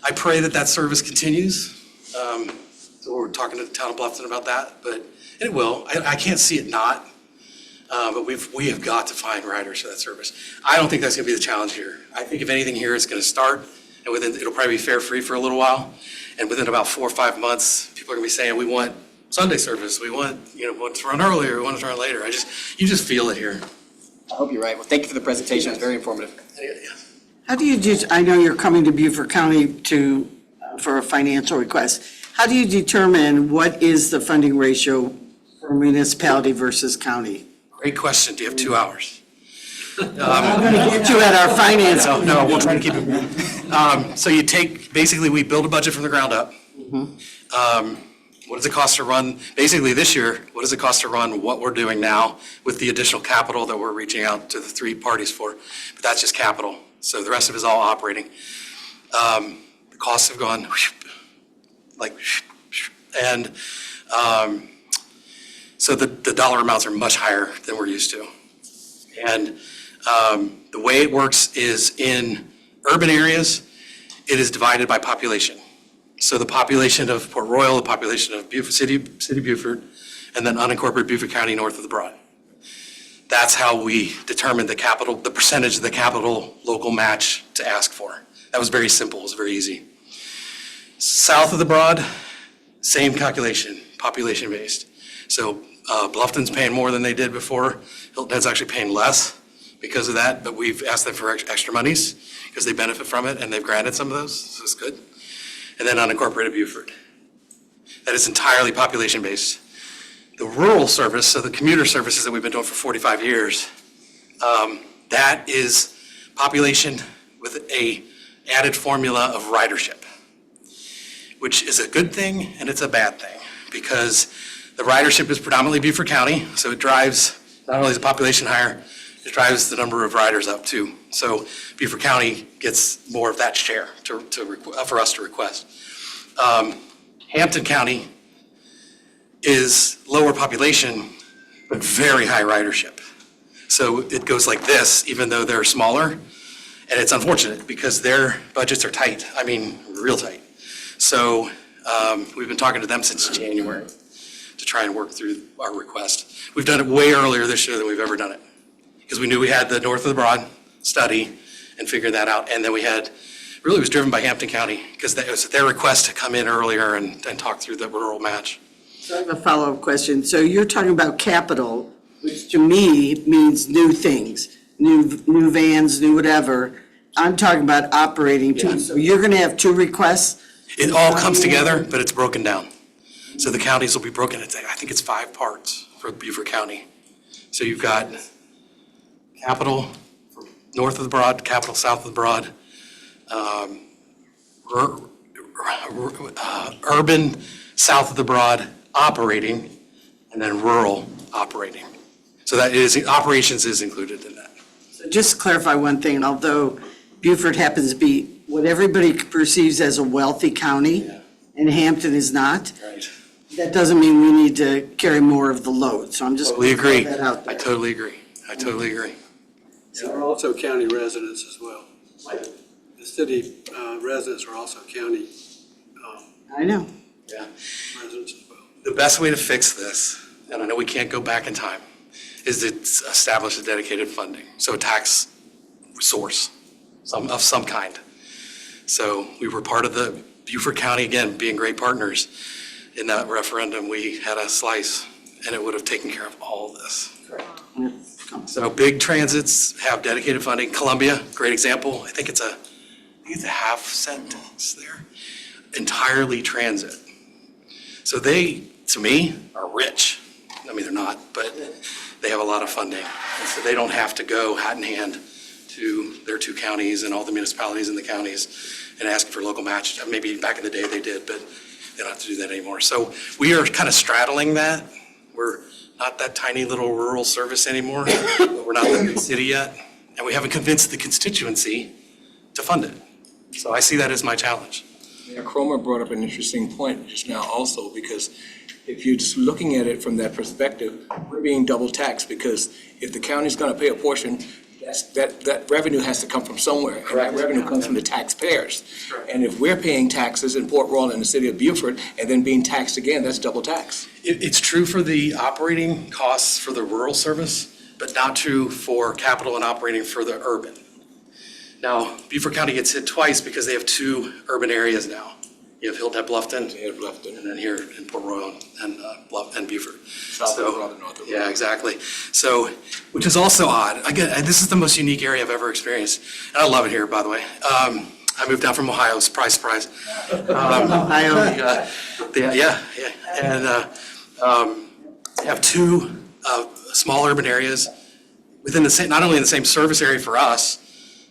I pray that service continues. So we're talking to the town of Bluffton about that, but it will. I can't see it not. But we have got to find riders for that service. I don't think that's gonna be the challenge here. I think if anything here, it's gonna start, and it'll probably be fare free for a little while. And within about 4 or 5 months, people are gonna be saying, we want Sunday service, we want to run earlier, we want to run later. You just feel it here. I hope you're right. Well, thank you for the presentation. It's very informative. Yeah. How do you, I know you're coming to Beaufort County for a financial request. How do you determine what is the funding ratio for municipality versus county? Great question. Do you have 2 hours? I'm going to get you at our finance. No, we'll try to keep it. So you take, basically, we build a budget from the ground up. What does it cost to run, basically this year, what does it cost to run what we're doing now with the additional capital that we're reaching out to the 3 parties for? But that's just capital. So the rest of it is all operating. The costs have gone like, and so the dollar amounts are much higher than we're used to. And the way it works is in urban areas, it is divided by population. So the population of Port Royal, the population of Beaufort City Beaufort, and then unincorporated Beaufort County north of the Broad. That's how we determine the percentage of the capital local match to ask for. That was very simple, it was very easy. South of the Broad, same calculation, population based. So Bluffton's paying more than they did before. Hilton Head's actually paying less because of that, but we've asked them for extra monies because they benefit from it and they've granted some of those, so it's good. And then unincorporated Beaufort. That is entirely population based. The rural service, so the commuter services that we've been doing for 45 years, that is population with a added formula of ridership, which is a good thing and it's a bad thing because the ridership is predominantly Beaufort County, so it drives, not only is the population higher, it drives the number of riders up too. So Beaufort County gets more of that share for us to request. Hampton County is lower population, but very high ridership. So it goes like this, even though they're smaller. And it's unfortunate because their budgets are tight. I mean, real tight. So we've been talking to them since January to try and work through our request. We've done it way earlier this year than we've ever done it because we knew we had the North of the Broad study and figured that out. And then we had, really was driven by Hampton County because it was their request to come in earlier and talk through the rural match. So I have a follow-up question. So you're talking about capital, which to me means new things, new vans, new whatever. I'm talking about operating too. Yeah. So you're going to have 2 requests? It all comes together, but it's broken down. So the counties will be broken into, I think it's 5 parts for Beaufort County. So you've got capital north of the Broad, capital south of the Broad, urban south of the Broad operating, and then rural operating. So that is, operations is included in that. So just to clarify one thing, although Beaufort happens to be what everybody perceives as a wealthy county, Yeah. and Hampton is not, Right. that doesn't mean we need to carry more of the load. So I'm just. Totally agree. That out I there. totally agree. I totally agree. We're also county residents as well. The city residents are also county I know. Yeah. residents as well. The best way to fix this, and I know we can't go back in time, is to establish a dedicated funding, so a tax source of some kind. So we were part of the Beaufort County, again, being great partners. In that referendum, we had a slice, and it would have taken care of all of this. So big transits have dedicated funding. Columbia, great example. I think it's a half sentence there. Entirely transit. So they, to me, are rich. I mean, they're not, but they have a lot of funding. And so they don't have to go hat in hand to their 2 counties and all the municipalities in the counties and ask for local match. Maybe back in the day they did, but they don't have to do that anymore. So we are kind of straddling that. We're not that tiny little rural service anymore, but we're not the big city yet. And we haven't convinced the constituency to fund it. So I see that as my challenge. Yeah, Cromer brought up an interesting point just now also, because if you're just looking at it from that perspective, we're being double taxed, because if the county's gonna pay a portion, that revenue has to come from somewhere. And that revenue comes from the taxpayers. And if we're paying taxes in Port Royal and the city of Beaufort and then being taxed again, that's double tax. It's true for the operating costs for the rural service, but not true for capital and operating for the urban. Now, Beaufort County gets hit twice because they have 2 urban areas now. You have Hilton Head, Bluffton, Here, Bluffton. and then here in Port Royal and and Beaufort. South of So- Raleigh, north of Yeah, Raleigh. exactly. So, which is also odd. Again, this is the most unique area I've ever experienced. And I love it here, by the way. I moved down from Ohio, surprise, surprise. Yeah. And you have two small urban areas within the same, not only in the same service area for us,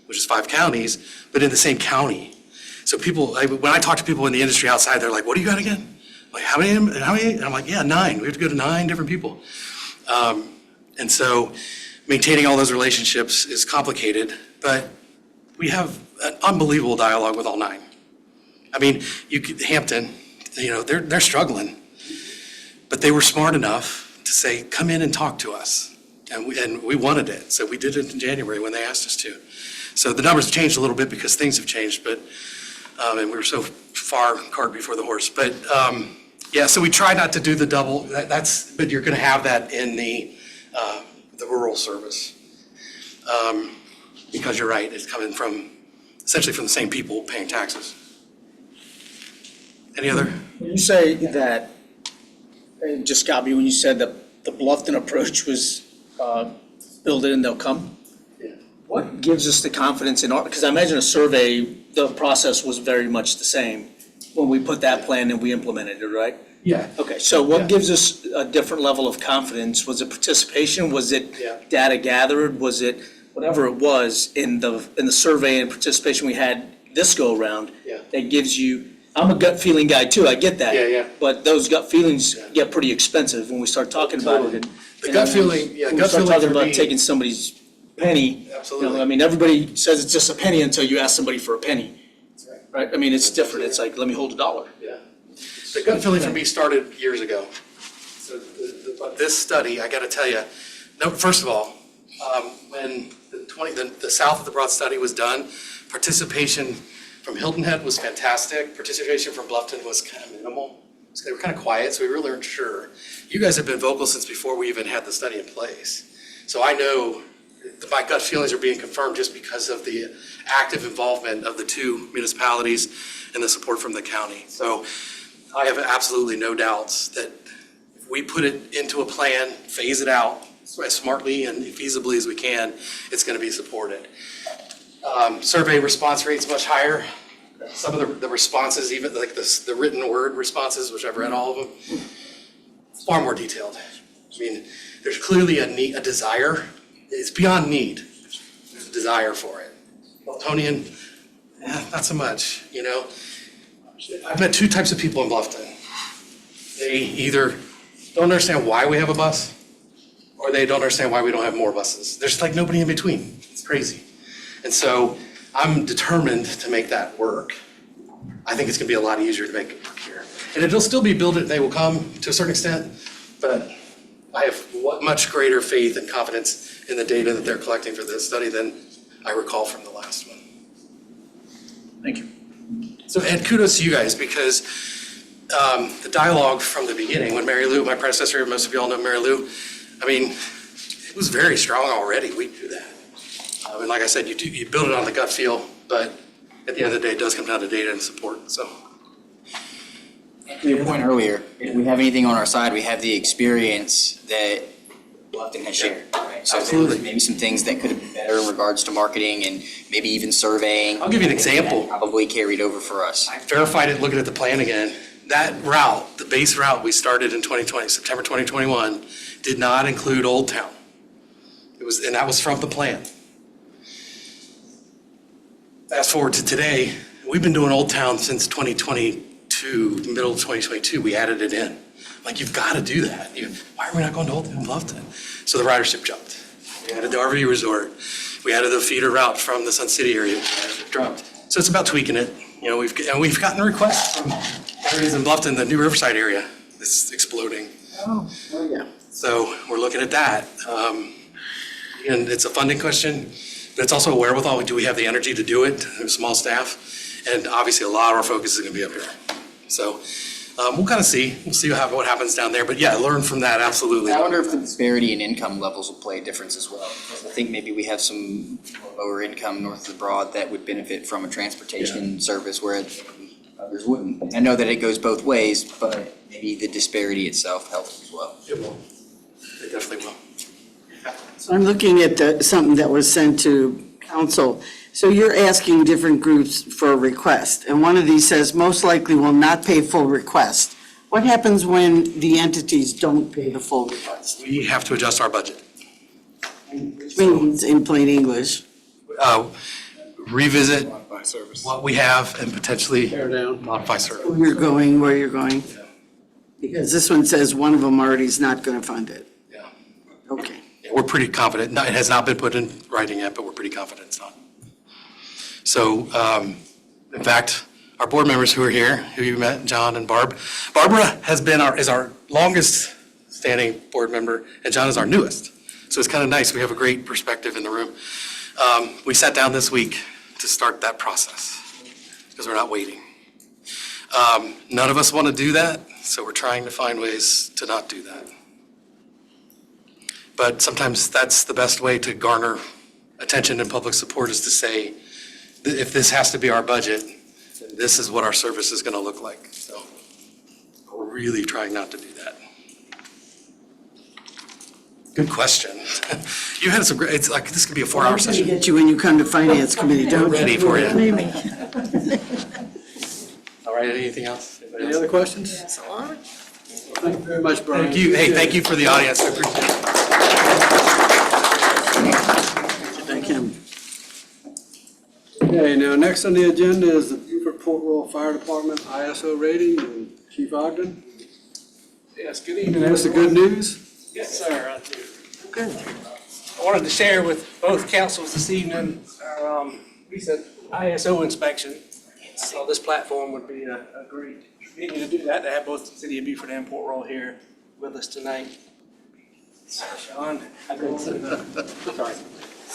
which is 5 counties, but in the same county. So people, when I talk to people in the industry outside, they're like, what do you got again? Like, how many? And I'm like, yeah, 9. We have to go to 9 different people. And so maintaining all those relationships is complicated, but we have an unbelievable dialogue with all 9. I mean, Hampton, they're struggling, but they were smart enough to say, come in and talk to us. And we wanted it, so we did it in January when they asked us to. So the numbers have changed a little bit because things have changed, but, and we were so far cart before the horse. But, yeah, so we try not to do the double, but you're gonna have that in the rural service. Because you're right, it's coming from, essentially from the same people paying taxes. Any other? When you say that, it just got me when you said that the Bluffton approach was build it and they'll come. Yeah. What gives us the confidence in our, because I imagine a survey, the process was very much the same when we put that plan and we implemented it, right? Yeah. Okay, so Yeah. what gives us a different level of confidence? Was it participation? Was it Yeah. data gathered? Was it whatever it was in the survey and participation we had this go around? Yeah. That gives you, I'm a gut feeling guy too, I get that. Yeah. But those gut feelings Yeah. get pretty expensive when we start talking about it. And- The and gut then feeling, when we gut start feeling talking for about me. taking somebody's penny. Absolutely. I mean, everybody says it's just a penny until you ask somebody for a penny, right? I mean, it's different. It's like, let me hold $1. Yeah. The gut feeling for me started years ago. So this study, I gotta tell you, no, first of all, when the south of the Broad study was done, participation from Hilton Head was fantastic. Participation from Bluffton was kind of minimal. So they were kind of quiet, so we really weren't sure. You guys have been vocal since before we even had the study in place. So I know that my gut feelings are being confirmed just because of the active involvement of the 2 municipalities and the support from the county. So I have absolutely no doubts that if we put it into a plan, phase it out as smartly and feasibly as we can, it's going to be supported. Survey response rate's much higher. Some of the responses, even like the written word responses, which I've read all of them, far more detailed. I mean, there's clearly a desire. It's beyond need. There's a desire for it. Beltonian, not so much, I've met 2 types of people in Bluffton. They either don't understand why we have a bus, or they don't understand why we don't have more buses. There's like nobody in between. It's crazy. And so I'm determined to make that work. I think it's gonna be a lot easier to make it work here. And it'll still be built, they will come to a certain extent, but I have much greater faith and confidence in the data that they're collecting for this study than I recall from the last one. Thank you. So, and kudos to you guys, because the dialogue from the beginning, when Mary Lou, my predecessor, most of you all know Mary Lou, I mean, it was very strong already. We knew that. And like I said, you build it on the gut feel, but at the end of the day, it does come down to data and support, so. To your point earlier, if we have anything on our side, we have the experience that Bluffton has shared, right? So Absolutely. there's maybe some things that could have been better in regards to marketing and maybe even surveying. I'll give you an example. That probably carried over for us. I verified it looking at the plan again. That route, the base route we started in 2020, September 2021, did not include Old Town. And that was from the plan. Fast forward to today, we've been doing Old Town since 2022, middle of 2022, we added it in. Like, you've got to do that. Why are we not going to Old Town Bluffton? So the ridership jumped. We added the RV resort. We added the feeder route from the Sun City area. It dropped. So it's about tweaking it. We've gotten requests from areas in Bluffton, the New Riverside area. It's exploding. Oh, yeah. So we're looking at that. And it's a funding question, but it's also a wherewithal. Do we have the energy to do it? We have a small staff. And obviously, a lot of our focus is going to be up here. So we'll kind of see. We'll see what happens down there. But yeah, learn from that, absolutely. I wonder if the disparity in income levels will play a difference as well. Because I think maybe we have some lower income north of the Broad that would benefit from a transportation service where others wouldn't. I know that it goes both ways, but maybe the disparity itself helps as well. It will. It definitely will. So I'm looking at something that was sent to council. So you're asking different groups for a request, and one of these says most likely will not pay full request. What happens when the entities don't pay the full request? We have to adjust our budget. Which means, in plain English, Revisit By service. what we have and potentially Tear down. modify service. where you're going? Because this one says one of them already is not going to fund it. Yeah. Okay. Yeah, we're pretty confident. No, it has not been put in writing yet, but we're pretty confident it's not. So, in fact, our board members who are here, who you met, John and Barb, Barbara is our longest standing board member, and John is our newest. So it's kind of nice. We have a great perspective in the room. We sat down this week to start that process because we're not waiting. None of us want to do that, so we're trying to find ways to not do that. But sometimes that's the best way to garner attention and public support, is to say, if this has to be our budget, then this is what our service is going to look like. So we're really trying not to do that. Good question. You had some great, it's like, this could be a 4-hour I'm going to session. get you when you come to finance committee, We're don't ready for you. Maybe. All right, anything else? Any other questions? Thank you very much, Brian. Thank you. Hey, thank you for the audience. I appreciate it. Thank him. Okay, now next on the agenda is the Beaufort Port Royal Fire Department ISO rating, and Chief Ogden. Yes, good evening, That's the everyone. good news. Yes, sir, I do. Good. I wanted to share with both councils this evening our recent ISO inspection. So this platform would be a great venue to do that, to have both the City of Beaufort and Port Royal here with us tonight. Sean, sorry.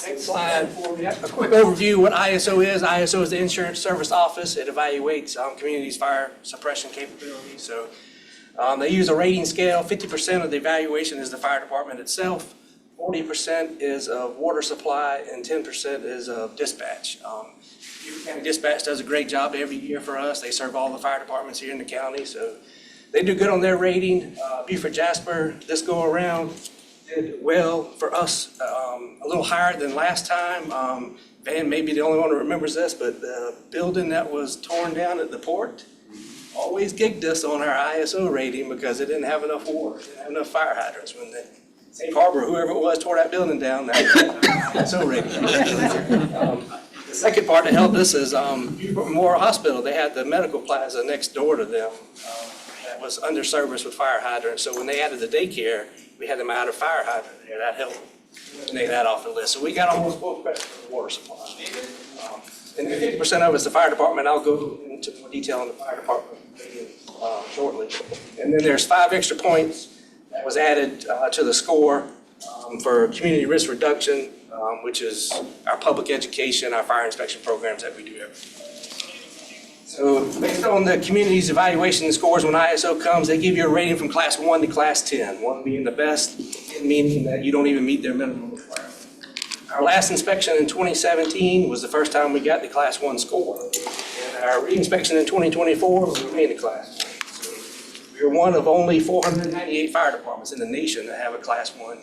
Next slide for me. A quick overview of what ISO is. ISO is the Insurance Service Office. It evaluates communities' fire suppression capabilities. So they use a rating scale. 50% of the evaluation is the fire department itself. 40% is of water supply, and 10% is of dispatch. Beaufort County Dispatch does a great job every year for us. They serve all the fire departments here in the county, so they do good on their rating. Beaufort Jasper, this go around, did well for us, a little higher than last time. Van may be the only one who remembers this, but the building that was torn down at the port always gigged us on our ISO rating because it didn't have enough water, didn't have enough fire hydrants. When the Safe Harbor, whoever it was, tore that building down, that ISO rating. The second part that helped us is Beaufort Memorial Hospital. They had the medical plaza next door to them that was under service with fire hydrants. So when they added the daycare, we had them out of fire hydrant there. That helped eliminate that off the list. So we got almost full credit for the water supply. And then 50% of it's the fire department. I'll go into more detail on the fire department shortly. And then there's 5 extra points that was added to the score for community risk reduction, which is our public education, our fire inspection programs that we do every year. So based on the community's evaluation scores, when ISO comes, they give you a rating from class 1 to class 10, 1 being the best, 10 meaning that you don't even meet their minimum requirement. Our last inspection in 2017 was the first time we got the class 1 score. And our re-inspection in 2024, we remained a class 1. So we're one of only 498 fire departments in the nation that have a class 1.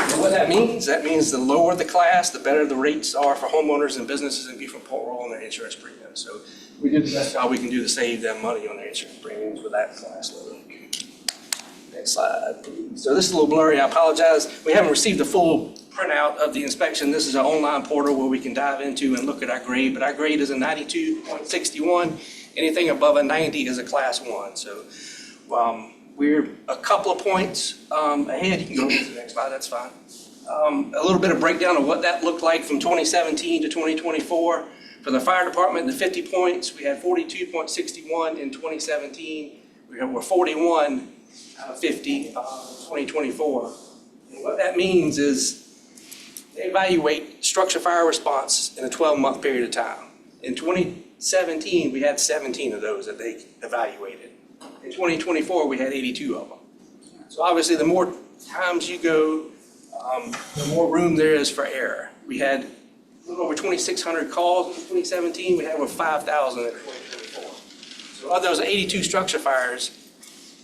And what that means the lower the class, the better the rates are for homeowners and businesses in Beaufort Port Royal on their insurance premiums. So we did the best job we can do to save them money on their insurance premiums with that class level. Next slide, please. So this is a little blurry, I apologize. We haven't received a full printout of the inspection. This is an online portal where we can dive into and look at our grade, but our grade is a 92.61. Anything above a 90 is a class 1. So we're a couple of points ahead. You can go to the next slide, that's fine. A little bit of breakdown of what that looked like from 2017 to 2024. For the fire department, the 50 points, we had 42.61 in 2017. We were 41 out of 50 in 2024. And what that means is they evaluate structure fire response in a 12-month period of time. In 2017, we had 17 of those that they evaluated. In 2024, we had 82 of them. So obviously, the more times you go, the more room there is for error. We had a little over 2,600 calls in 2017. We had over 5,000 in 2024. So of those 82 structure fires,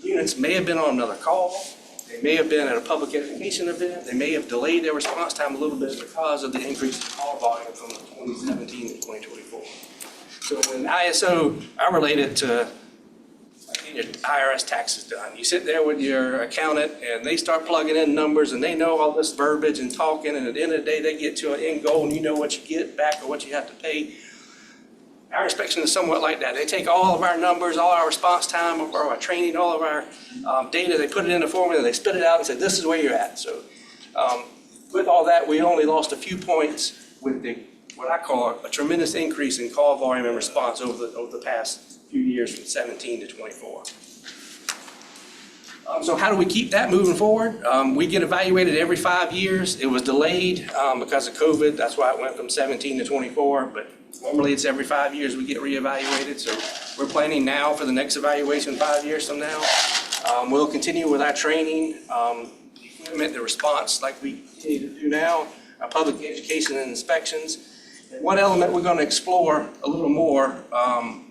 units may have been on another call. They may have been at a public education event. They may have delayed their response time a little bit because of the increase in call volume from 2017 to 2024. So in ISO, I relate it to getting your IRS taxes done. You sit there with your accountant and they start plugging in numbers and they know all this verbiage and talking, and at the end of the day, they get to an end goal and you know what you get back or what you have to pay. Our inspection is somewhat like that. They take all of our numbers, all our response time, all our training, all of our data, they put it in a formula, they spit it out and say, this is where you're at. So with all that, we only lost a few points with what I call a tremendous increase in call volume and response over the past few years from 17 to 24. So how do we keep that moving forward? We get evaluated every 5 years. It was delayed because of COVID. That's why it went from 17 to 24. But normally it's every 5 years we get reevaluated. So we're planning now for the next evaluation 5 years from now. We'll continue with our training, equipment, the response like we continue to do now, our public education and inspections. One element we're going to explore a little more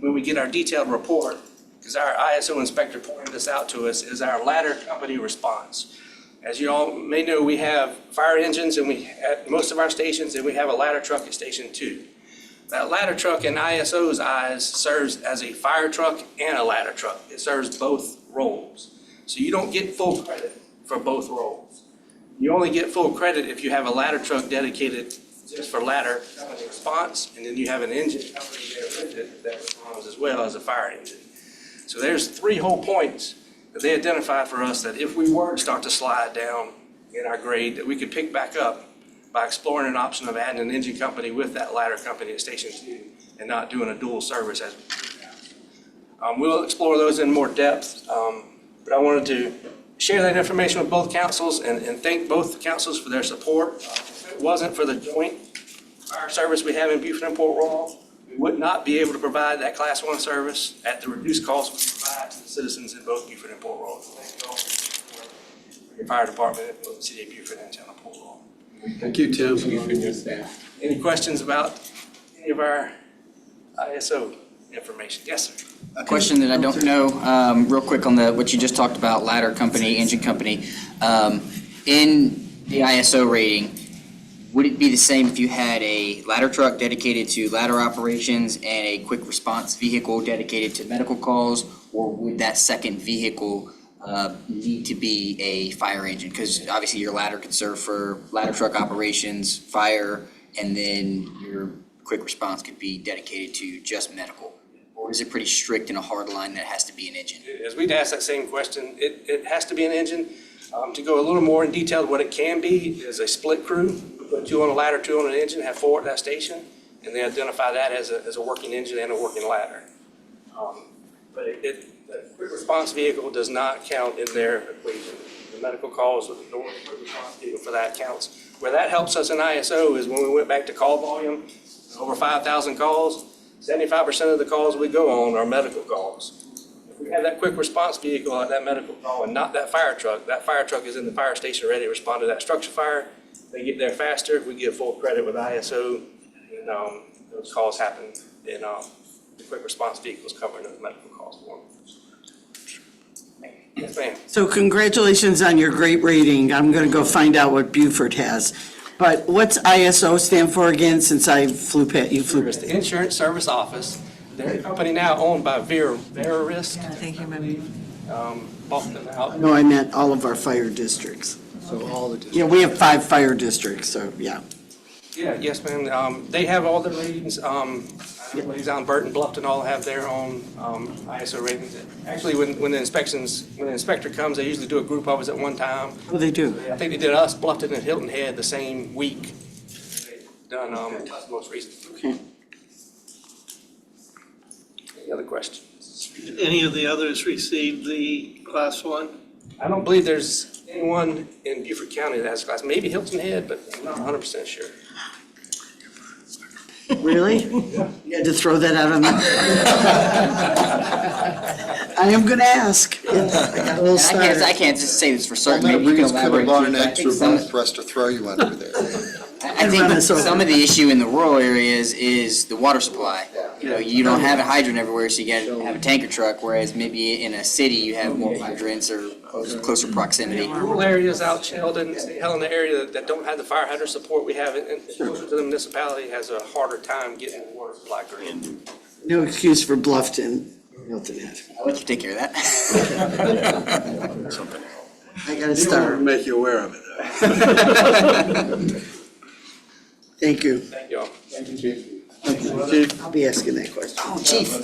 when we get our detailed report, because our ISO inspector pointed this out to us, is our ladder company response. As you all may know, we have fire engines at most of our stations, and we have a ladder truck at Station 2. That ladder truck in ISO's eyes serves as a fire truck and a ladder truck. It serves both roles. So you don't get full credit for both roles. You only get full credit if you have a ladder truck dedicated just for ladder company response, and then you have an engine company there with it that responds as well as a fire engine. So there's 3 whole points that they identified for us that if we were to start to slide down in our grade, that we could pick back up by exploring an option of adding an engine company with that ladder company at Station 2 and not doing a dual service as we do now. We'll explore those in more depth, but I wanted to share that information with both councils and thank both councils for their support. If it wasn't for the joint fire service we have in Buford and Port Royal, we would not be able to provide that Class 1 service at the reduced cost we provide to the citizens in both Buford and Port Royal. So thank you all for your fire department in both the city of Buford and town of Port Royal. Thank you, Tim. Any questions about any of our ISO information? Yes, sir. A question that I don't know, real quick on what you just talked about, ladder company, engine company. In the ISO rating, would it be the same if you had a ladder truck dedicated to ladder operations and a quick response vehicle dedicated to medical calls? Or would that second vehicle need to be a fire engine? Because obviously your ladder could serve for ladder truck operations, fire, and then your quick response could be dedicated to just medical. Or is it pretty strict and a hard line that it has to be an engine? As we'd asked that same question, it has to be an engine. To go a little more in detail, what it can be is a split crew. We put 2 on a ladder, 2 on an engine, have 4 at that station, and they identify that as a working engine and a working ladder. But the quick response vehicle does not count in their equation. The medical calls with the quick response vehicle for that counts. Where that helps us in ISO is when we went back to call volume, over 5,000 calls, 75% of the calls we go on are medical calls. If we have that quick response vehicle at that medical call and not that fire truck is in the fire station ready to respond to that structure fire. They get there faster. We give full credit with ISO, and those calls happen, and the quick response vehicle is covering those medical calls for them. Yes, ma'am. So congratulations on your great rating. I'm going to go find out what Buford has. But what's ISO stand for again, since I flew past, you flew? It's the Insurance Service Office. They're a company now owned by Verisk. Thank you, Bought them out. No, I meant all of our fire districts. So all the Yeah, we have 5 fire districts, so yeah. Yeah, yes, ma'am. They have all the ratings. Leestown, Burton, Bluffton all have their own ISO ratings. Actually, when the inspector comes, they usually do a group of us at one time. Oh, they do? I think they did us, Bluffton and Hilton Head the same week. They've done us most recently. Okay. Any other questions? Any of the others received the Class 1? I don't believe there's anyone in Beaufort County that has a class. Maybe Hilton Head, but I'm not 100% sure. Really? You had to throw that out on me? I am going to ask. I got a little I can't just say this for certain. Maybe you can elaborate. Could have bought an too, but I extra think some- bus for us to throw you under there. I I think run us over. some of the issue in the rural areas is the water supply. You know, you don't have a hydrant everywhere, so you gotta have a tanker truck, whereas maybe in a city, you have more hydrants or closer proximity. Rural areas out Sheldon, St. Helena area that don't have the fire hydrant support we have, and closer to the municipality has a harder time getting the water supply green. No excuse for Bluffton, Hilton Head. I'll let you take care of that. I gotta start. Make you aware of it. Thank you. Thank you all. I'll be asking that question. Oh, Chief.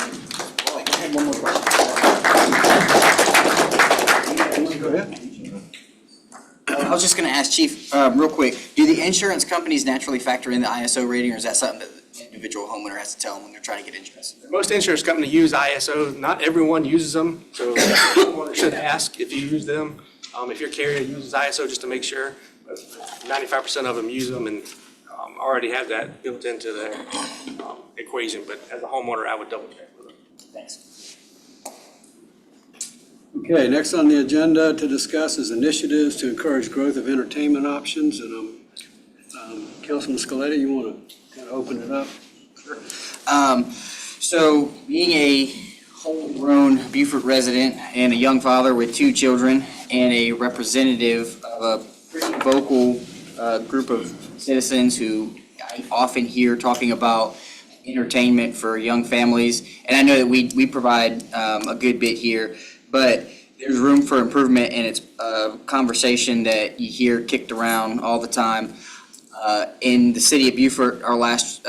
I was just gonna ask Chief, real quick, do the insurance companies naturally factor in the ISO rating, or is that something that the individual homeowner has to tell them when they're trying to get insurance? Most insurance companies use ISO. Not everyone uses them, so someone should ask if you use them. If your carrier uses ISO, just to make sure. 95% of them use them and already have that built into the equation, but as a homeowner, I would double check with them. Thanks. Okay, next on the agenda to discuss is initiatives to encourage growth of entertainment options. And Councilman Scaletti, you want to kind of open it up? So being a homegrown Beaufort resident and a young father with 2 children and a representative of a pretty vocal group of citizens who I often hear talking about entertainment for young families, and I know that we provide a good bit here, but there's room for improvement, and it's a conversation that you hear kicked around all the time. In the city of Beaufort, our last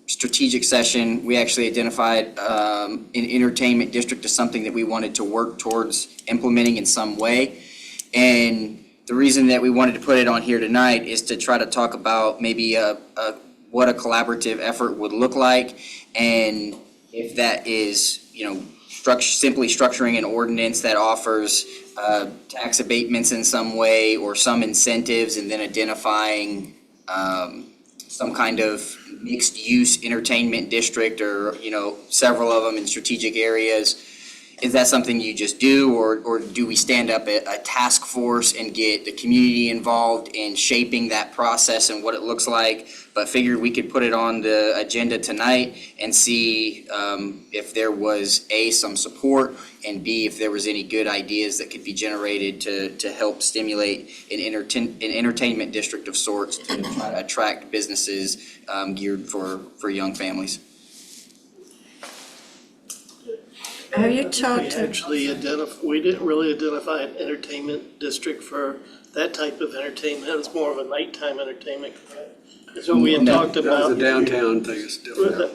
strategic session, we actually identified an entertainment district as something that we wanted to work towards implementing in some way. And the reason that we wanted to put it on here tonight is to try to talk about maybe what a collaborative effort would look like, and if that is, simply structuring an ordinance that offers tax abatements in some way or some incentives, and then identifying some kind of mixed-use entertainment district, or, several of them in strategic areas. Is that something you just do, or do we stand up a task force and get the community involved in shaping that process and what it looks like? But figured we could put it on the agenda tonight and see if there was A, some support, and B, if there was any good ideas that could be generated to help stimulate an entertainment district of sorts to try to attract businesses geared for young families. Have you talked to? We didn't really identify an entertainment district for that type of entertainment. It's more of a nighttime entertainment, correct? That's what we had talked That about. was a downtown thing, it's different.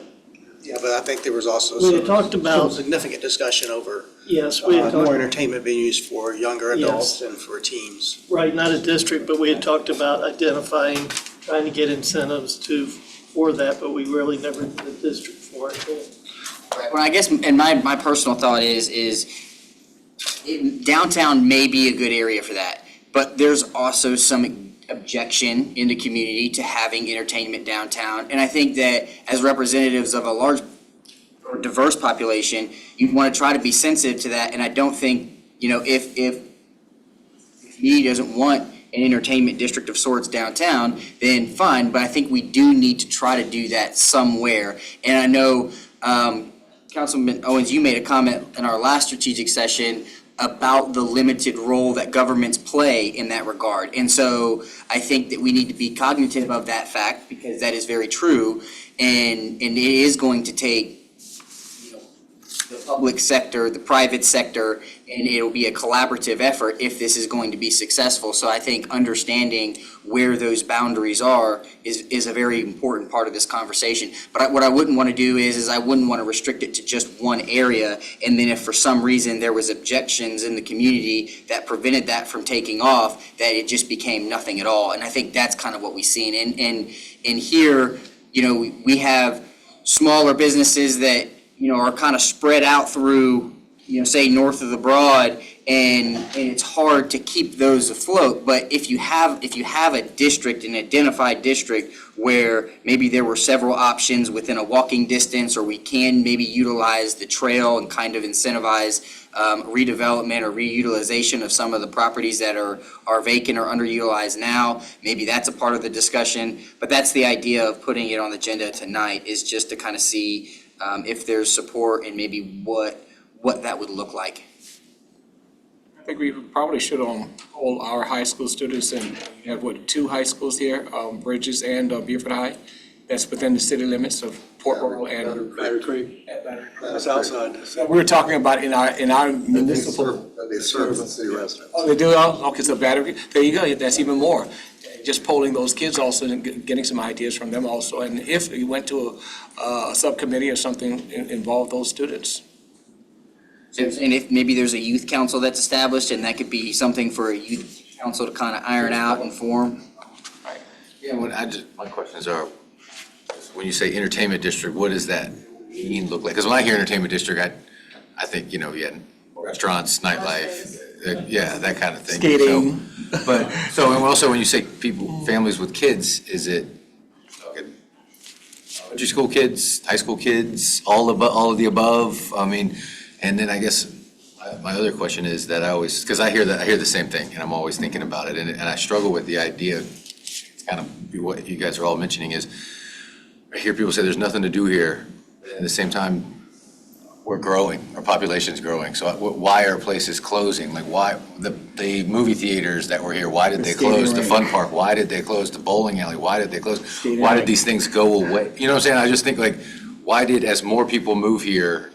Yeah, but I think there was also We had talked some about, significant discussion over yes, we had more talked, entertainment venues for younger adults Yes. and for teens. right, not a district, but we had talked about identifying, trying to get incentives for that, but we really never did a district for it. Right. Well, I guess, and my personal thought is downtown may be a good area for that, but there's also some objection in the community to having entertainment downtown. And I think that as representatives of a large or diverse population, you want to try to be sensitive to that. And I don't think, if the community doesn't want an entertainment district of sorts downtown, then fine, but I think we do need to try to do that somewhere. And I know, Councilman Owens, you made a comment in our last strategic session about the limited role that governments play in that regard. And so I think that we need to be cognitive of that fact, because that is very true. And it is going to take the public sector, the private sector, and it'll be a collaborative effort if this is going to be successful. So I think understanding where those boundaries are is a very important part of this conversation. But what I wouldn't want to do is I wouldn't want to restrict it to just one area, and then if for some reason there was objections in the community that prevented that from taking off, that it just became nothing at all. And I think that's kind of what we've seen. And here, we have smaller businesses that are kind of spread out through, say, north of the Broad, and it's hard to keep those afloat. But if you have a district, an identified district, where maybe there were several options within a walking distance, or we can maybe utilize the trail and kind of incentivize redevelopment or reutilization of some of the properties that are vacant or underutilized now, maybe that's a part of the discussion. But that's the idea of putting it on the agenda tonight, is just to kind of see if there's support and maybe what that would look like. I think we probably should poll our high school students, and we have, 2 high schools here, Bridges and Beaufort High. That's within the city limits of Port Royal and. Battery Creek, that's outside. We're talking about in our municipal. They serve the city residents. Oh, they do, okay, so Battery, there you go, that's even more. Just polling those kids also and getting some ideas from them also. And if you went to a subcommittee or something, involve those students. And if maybe there's a youth council that's established, and that could be something for a youth council to kind of iron out and form. Yeah, my questions are, when you say entertainment district, what does that mean, look like? Because when I hear entertainment district, I think, you had restaurants, nightlife, yeah, that kind of thing. Skating. So, and also when you say families with kids, is it elementary school kids, high school kids, all of the above? I mean, and then I guess my other question is that because I hear the same thing, and I'm always thinking about it, and I struggle with the idea, it's kind of what you guys are all mentioning is, I hear people say there's nothing to do here, but at the same time, we're growing, our population's growing, so why are places closing? Like, why, the movie theaters that were here, why did they close? The fun park, why did they close? The bowling alley, why did they close? Why did these things go away? You know what I'm saying? I just think, like, why did, as more people move here,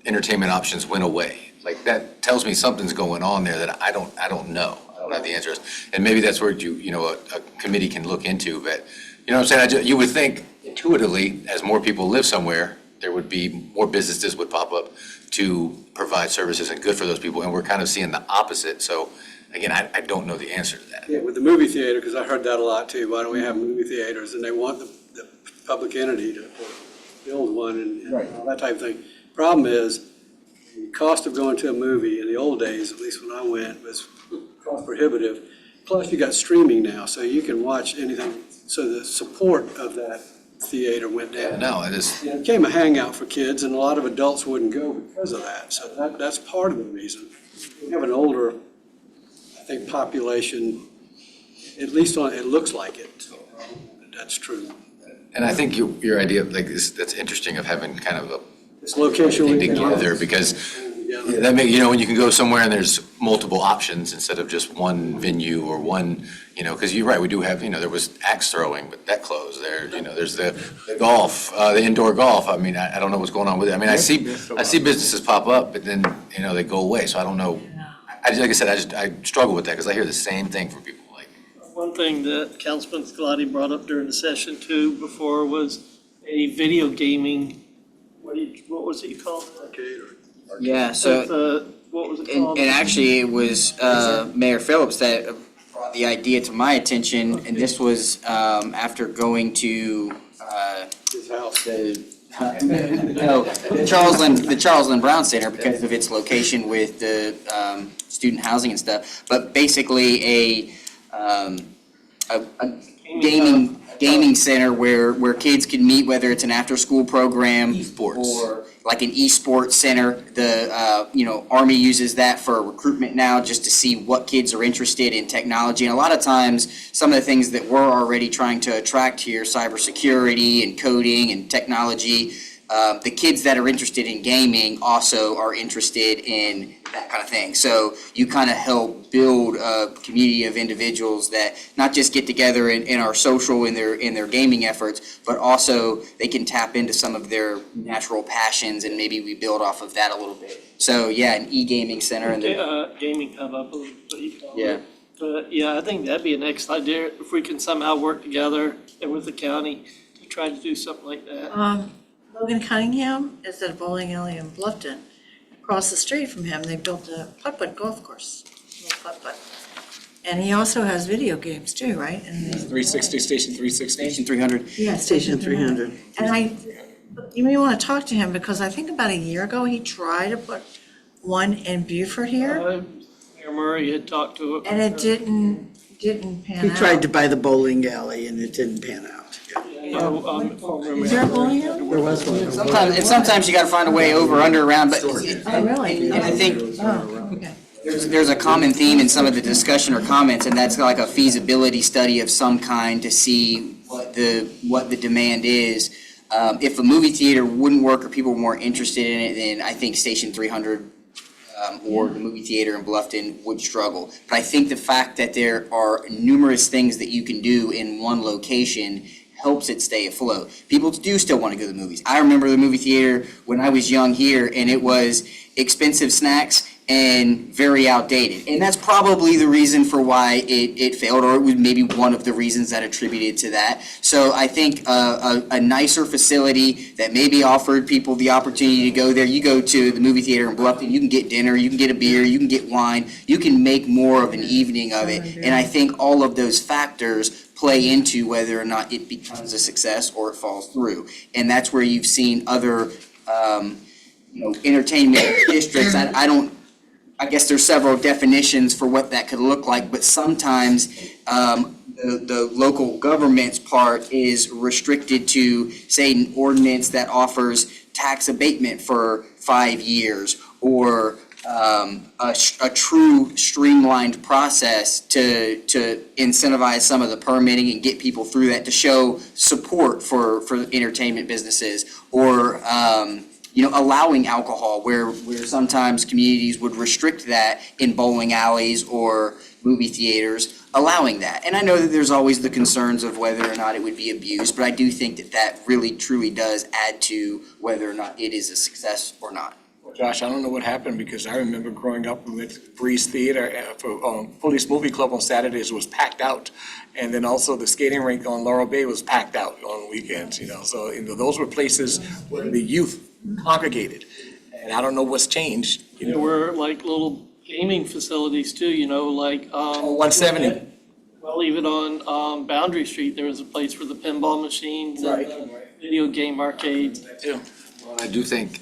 entertainment options went away? Like, that tells me something's going on there that I don't know. I don't have the answers. And maybe that's where a committee can look into, but, you know what I'm saying? You would think intuitively, as more people live somewhere, there would be more businesses would pop up to provide services and good for those people, and we're kind of seeing the opposite. So, again, I don't know the answer to that. Yeah, with the movie theater, because I heard that a lot too, why don't we have movie theaters? And they want the public entity to build one and all that type of thing. Problem is, the cost of going to a movie in the old days, at least when I went, was cost prohibitive. Plus, you got streaming now, so you can watch anything. So the support of that theater went down. No, it is. It became a hangout for kids, and a lot of adults wouldn't go because of that. So that's part of the reason. We have an older, I think, population, at least it looks like it. So that's true. And I think your idea, like, that's interesting, of having kind of It's location together, because that when you can go somewhere and there's multiple options instead of just one venue or one, because you're right, we do have, there was axe throwing, but that closed there. There's the golf, the indoor golf. I mean, I don't know what's going on with it. I mean, I see businesses pop up, but then, they go away. So I don't know. Like I said, I struggle with that because I hear the same thing from people. Like, One thing that Councilman Scalati brought up during the session too before was a video gaming, what was it called? Yeah, so, What was it and called? actually, it was Mayor Phillips that brought the idea to my attention, and this was after going to His house. the Charles Lynn Brown Center, because of its location with the student housing and stuff. But basically a gaming center where kids can meet, whether it's an after-school program. Esports. Or like an esports center. The, Army uses that for recruitment now, just to see what kids are interested in technology. And a lot of times, some of the things that we're already trying to attract here, cybersecurity and coding and technology, the kids that are interested in gaming also are interested in that kind of thing. So you kind of help build a community of individuals that not just get together in our social, in their gaming efforts, but also they can tap into some of their natural passions, and maybe we build off of that a little bit. So yeah, an e-gaming center. And Gaming hub, I believe, what you call it. Yeah. But yeah, I think that'd be a next idea, if we can somehow work together and with the county to try to do something like that. Logan Cunningham is at a bowling alley in Bluffton. Across the street from him, they built a putt-putt golf course, little putt-putt. And he also has video games too, right? And 360, Station 360. Station 300. Yeah, Station 300. And you may want to talk to him, because I think about a year ago, he tried to put one in Beaufort here, Mayor Murray had talked to. and it didn't pan He out. tried to buy the bowling alley and it didn't pan out. Is there a bowling alley? There was one. Sometimes you gotta find a way over, under, around, but. Oh, really? And I think Oh, okay. there's a common theme in some of the discussion or comments, and that's like a feasibility study of some kind to see what the demand is. If a movie theater wouldn't work or people were more interested in it, then I think Station 300 or the movie theater in Bluffton would struggle. But I think the fact that there are numerous things that you can do in one location helps it stay afloat. People do still want to go to the movies. I remember the movie theater when I was young here, and it was expensive snacks and very outdated. And that's probably the reason for why it failed, or it was maybe one of the reasons that attributed to that. So I think a nicer facility that maybe offered people the opportunity to go there. You go to the movie theater in Bluffton, you can get dinner, you can get a beer, you can get wine, you can make more of an evening of it. And I think all of those factors play into whether or not it becomes a success or it falls through. And that's where you've seen other, entertainment districts. I guess there's several definitions for what that could look like, but sometimes the local government's part is restricted to, say, an ordinance that offers tax abatement for 5 years, or a true streamlined process to incentivize some of the permitting and get people through that, to show support for entertainment businesses, or allowing alcohol where sometimes communities would restrict that in bowling alleys or movie theaters, allowing that. And I know that there's always the concerns of whether or not it would be abused, but I do think that really truly does add to whether or not it is a success or not. Josh, I don't know what happened, because I remember growing up with Breeze Theater for Police Movie Club on Saturdays was packed out. And then also the skating rink on Laurel Bay was packed out on weekends, So, those were places where the youth congregated. And I don't know what's changed. There were like little gaming facilities too, like. 170. Well, even on Boundary Street, there was a place for the pinball machines and the video game arcades. Well, I do think,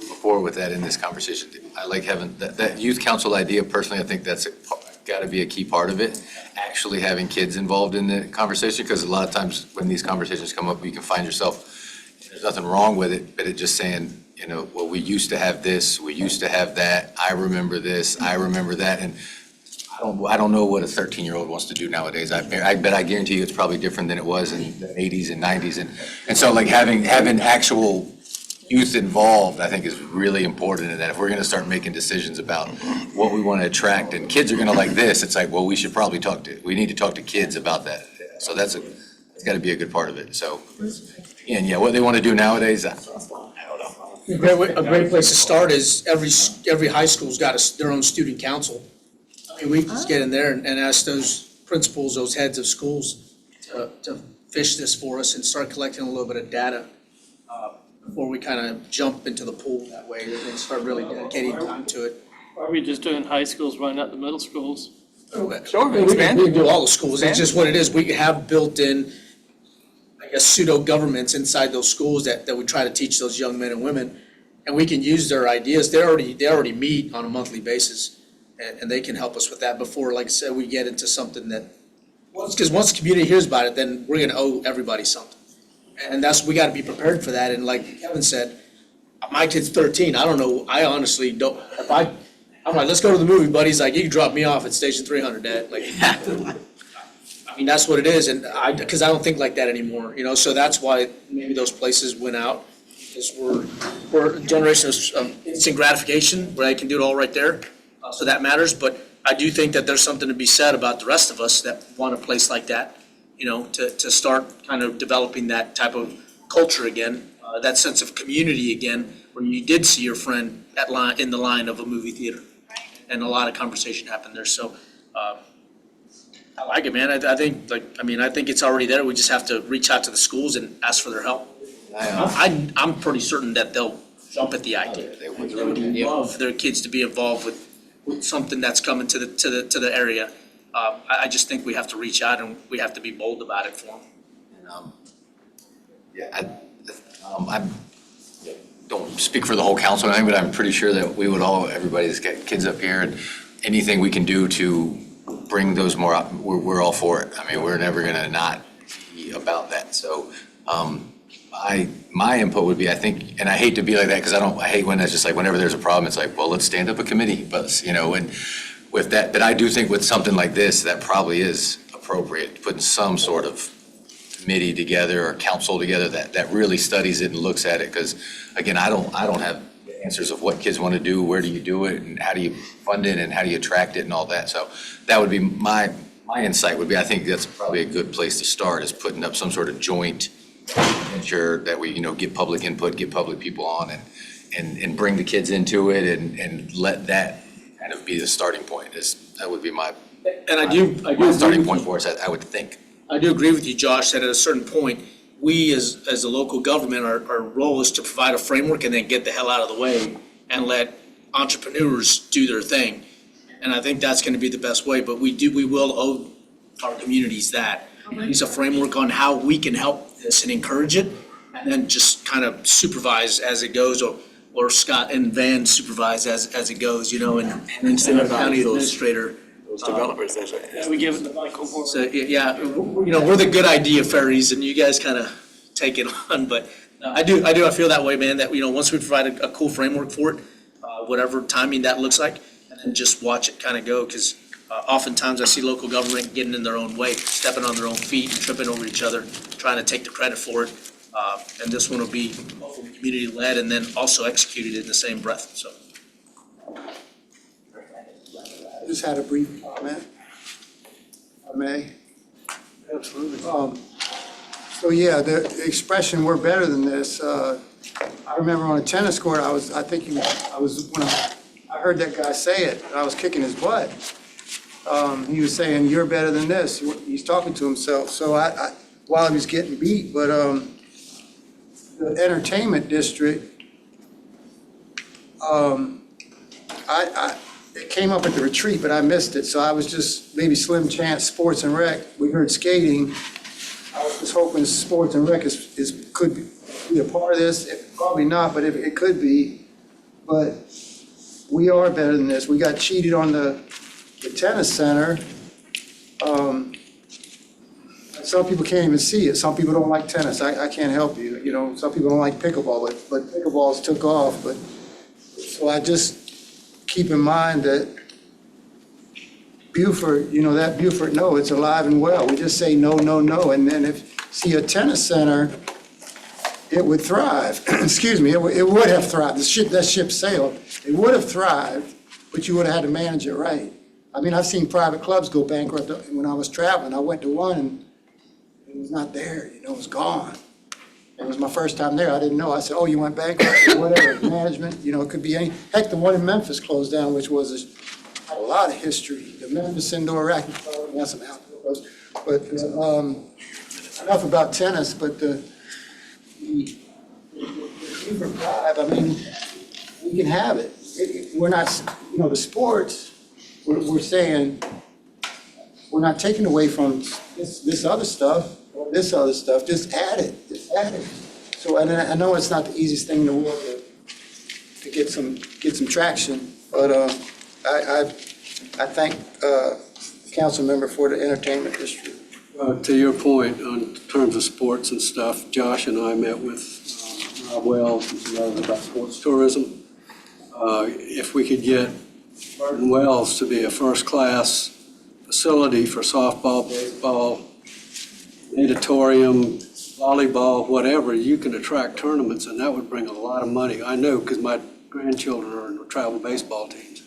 before with that in this conversation, I like having that youth council idea. Personally, I think that's got to be a key part of it, actually having kids involved in the conversation, because a lot of times when these conversations come up, you can find yourself, there's nothing wrong with it, but it just saying, well, we used to have this, we used to have that, I remember this, I remember that, and I don't know what a 13-year-old wants to do nowadays. I guarantee you it's probably different than it was in the 80s and 90s, and so like having actual youth involved, I think, is really important, in that if we're gonna start making decisions about what we want to attract, and kids are gonna like this, it's like, well, we need to talk to kids about that. So it's gotta be a good part of it, so. And what they want to do nowadays, I don't know. A great place to start is every high school's got their own student council. I mean, we just get in there and ask those principals, those heads of schools to fish this for us and start collecting a little bit of data before we kind of jump into the pool that way and start really dedicating time to it. Are we just doing high schools, why not the middle schools? Sure, we can do all the schools. It's just what it is. We have built in, I guess, pseudo governments inside those schools that we try to teach those young men and women. And we can use their ideas. They already meet on a monthly basis, and they can help us with that before, like I said, we get into something that, because once the community hears about it, then we're gonna owe everybody something. And we gotta be prepared for that. And like Kevin said, my kid's 13. I don't know, I honestly don't, I'm like, let's go to the movie, buddy. He's like, you can drop me off at Station 300, Dad. Like, I mean, that's what it is, and because I don't think like that anymore, so that's why maybe those places went out, because we're a generation of instant gratification, where they can do it all right there, so that matters, but I do think that there's something to be said about the rest of us that want a place like that, to start kind of developing that type of culture again, that sense of community again, where you did see your friend in the line of a movie theater, and a lot of conversation happened there, so, I like it, man. I think it's already there. We just have to reach out to the schools and ask for their help. I'm pretty certain that they'll jump at the idea. They would love their kids to be involved with something that's coming to the area. I just think we have to reach out, and we have to be bold about it for them. I don't speak for the whole council, but I'm pretty sure that we would all, everybody that's got kids up here, and anything we can do to bring those more up, we're all for it. I mean, we're never gonna not be about that. So, my input would be, I think, and I hate to be like that, because I hate when it's just like, whenever there's a problem, it's like, well, let's stand up a committee, but, and with that, but I do think with something like this, that probably is appropriate, putting some sort of committee together or council together that really studies it and looks at it, because, again, I don't have the answers of what kids want to do, where do you do it, and how do you fund it, and how do you attract it, and all that. So that would be my insight would be, I think that's probably a good place to start, is putting up some sort of joint, ensure that we, get public input, get public people on, and bring the kids into it, and let that kind of be the starting point. That would be my And I do starting point for us, I would think. I do agree with you, Josh, that at a certain point, we as a local government, our role is to provide a framework and then get the hell out of the way and let entrepreneurs do their thing. And I think that's gonna be the best way, but we will owe our communities that. Use a framework on how we can help this and encourage it, and then just kind of supervise as it goes, or Scott and Van supervise as it goes, and then send a county administrator. Those developers, that's right. Yeah, we give it to Michael Moore. So, yeah, we're the good idea fairies, and you guys kind of take it on, but I feel that way, man, that, once we provide a cool framework for it, whatever timing that looks like, and then just watch it kind of go, because oftentimes I see local government getting in their own way, stepping on their own feet, and tripping over each other, trying to take the credit for it, and this one will be community-led and then also executed in the same breath, so. I just had a brief comment, if I may. Absolutely. So yeah, the expression "we're better than this." I remember on a tennis court, when I heard that guy say it, and I was kicking his butt. He was saying, "You're better than this." He's talking to himself. So I while he was getting beat, but the entertainment district, it came up at the retreat, but I missed it, so I was just, maybe slim chance, sports and rec. We heard skating. I was just hoping sports and rec could be a part of this. Probably not, but it could be. But we are better than this. We got cheated on the tennis center. Some people can't even see it. Some people don't like tennis. I can't help you. Some people don't like pickleball, but pickleballs took off. But so I just keep in mind that Beaufort, that Beaufort, no, it's alive and well. We just say no, no, no. And then a tennis center, it would thrive. Excuse me, it would have thrived. That ship sailed. It would have thrived, but you would have had to manage it right. I mean, I've seen private clubs go bankrupt when I was traveling. I went to one and it was not there, it was gone. It was my first time there. I didn't know. I said, "Oh, you went bankrupt," or whatever, management, it could be any. Heck, the one in Memphis closed down, which had a lot of history. The Memphis Indoor Racquet Club, and some outdoors. But enough about tennis. But the Beaver Drive, I mean, we can have it. We're not, the sports. We're saying we're not taking away from this other stuff. This other stuff, just add it. So, and I know it's not the easiest thing in the world to get some traction, but I thank the council member for the entertainment district. To your point, in terms of sports and stuff, Josh and I met with Rob Wells, who's about sports tourism. If we could get Burton Wells to be a first-class facility for softball, baseball, auditorium, volleyball, whatever, you can attract tournaments, and that would bring a lot of money. I know, because my grandchildren are in the travel baseball teams.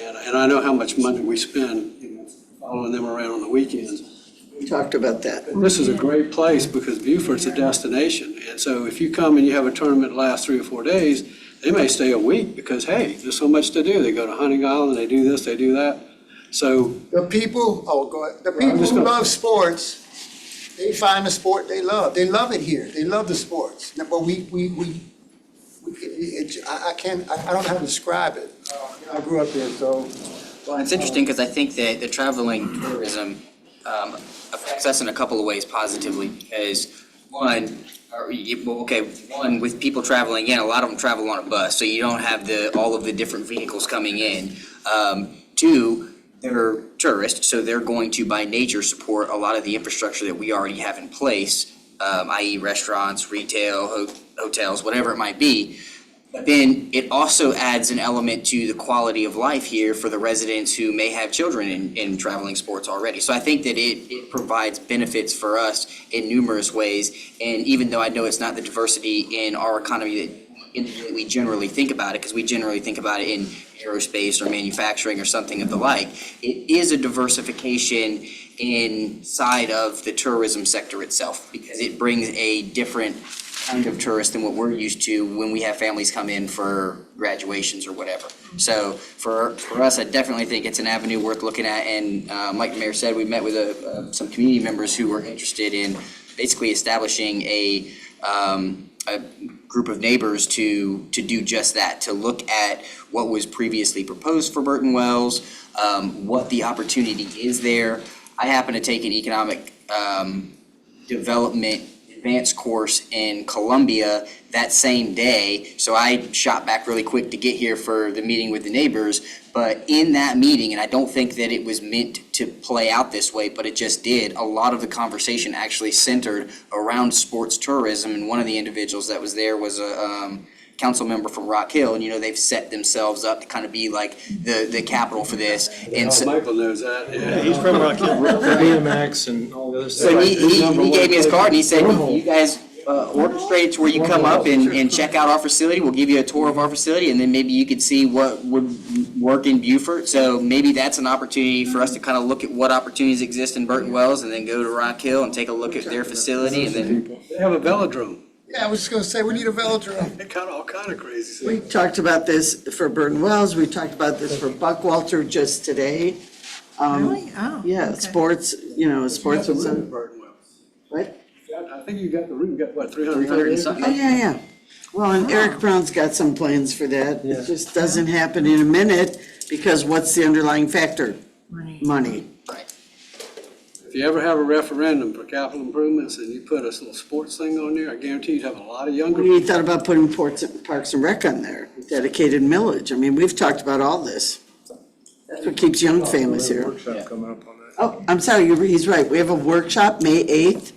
And I know how much money we spend, following them around on the weekends. We talked about that. This is a great place because Beaufort's a destination. And so if you come and you have a tournament that lasts 3 or 4 days, they may stay a week because, hey, there's so much to do. They go to Hunting Island, they do this, they do that. So The people who love sports, they find the sport they love. They love it here. They love the sports. But I don't know how to describe it. I grew up here, so. Well, it's interesting because I think that the traveling tourism affects us in a couple of ways positively, because one, with people traveling in, a lot of them travel on a bus, so you don't have all of the different vehicles coming in. Two, they're tourists, so they're going to, by nature, support a lot of the infrastructure that we already have in place, i.e. restaurants, retail, hotels, whatever it might be. But then it also adds an element to the quality of life here for the residents who may have children in traveling sports already. So I think that it provides benefits for us in numerous ways. And even though I know it's not the diversity in our economy that we generally think about it, because we generally think about it in aerospace or manufacturing or something of the like, it is a diversification inside of the tourism sector itself, because it brings a different kind of tourist than what we're used to when we have families come in for graduations or whatever. So for us, I definitely think it's an avenue worth looking at. And like the mayor said, we met with some community members who were interested in basically establishing a group of neighbors to do just that, to look at what was previously proposed for Burton Wells, what the opportunity is there. I happen to take an economic development advanced course in Columbia that same day, so I shot back really quick to get here for the meeting with the neighbors. But in that meeting, and I don't think that it was meant to play out this way, but it just did, a lot of the conversation actually centered around sports tourism, and one of the individuals that was there was a council member from Rock Hill, and they've set themselves up to kind of be like the capital for this. And so, Michael knows that, yeah. He's from Rock Hill. BMX and all the other stuff. so he gave me his card and he said, you guys orchestrate it to where you come up and check out our facility. We'll give you a tour of our facility, and then maybe you could see what would work in Beaufort. So maybe that's an opportunity for us to kind of look at what opportunities exist in Burton Wells, and then go to Rock Hill and take a look at their facility, and then. They have a velodrome. Yeah, I was just gonna say, we need a velodrome. They got all kind of crazy We stuff. talked about this for Burton Wells, we talked about this for Buckwalter just today. Really? Oh. Yeah, okay. sports, sports was Room on, at Burton Wells. what? I think you got the room, got what, 300 300? and something. Oh, yeah. Well, and Eric Brown's got some plans for that. It just doesn't happen in a minute, because what's the underlying factor? Money. If you ever have a referendum for capital improvements and you put a little sports thing on there, I guarantee you'd have a lot of younger What do you people. thought about putting Parks and Rec on there, dedicated millage? I mean, we've talked about all this. That's what keeps young families here. Workshop coming up on that. Oh, I'm sorry, he's right. We have a workshop, May 8th,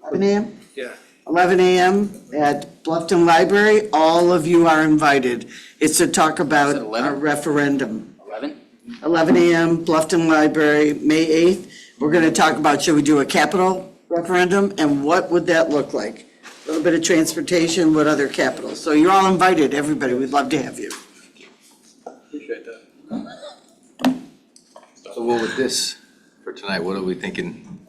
11 a.m.? Yeah. 11 a.m. at Bluffton Library. All of you are invited. It's to talk about Is it 11? our referendum. 11? 11 a.m., Bluffton Library, May 8th. We're going to talk about, should we do a capital referendum, and what would that look like? A little bit of transportation, what other capitals? So you're all invited, everybody. We'd love to have you. Appreciate that. So what with this for tonight, what are we thinking?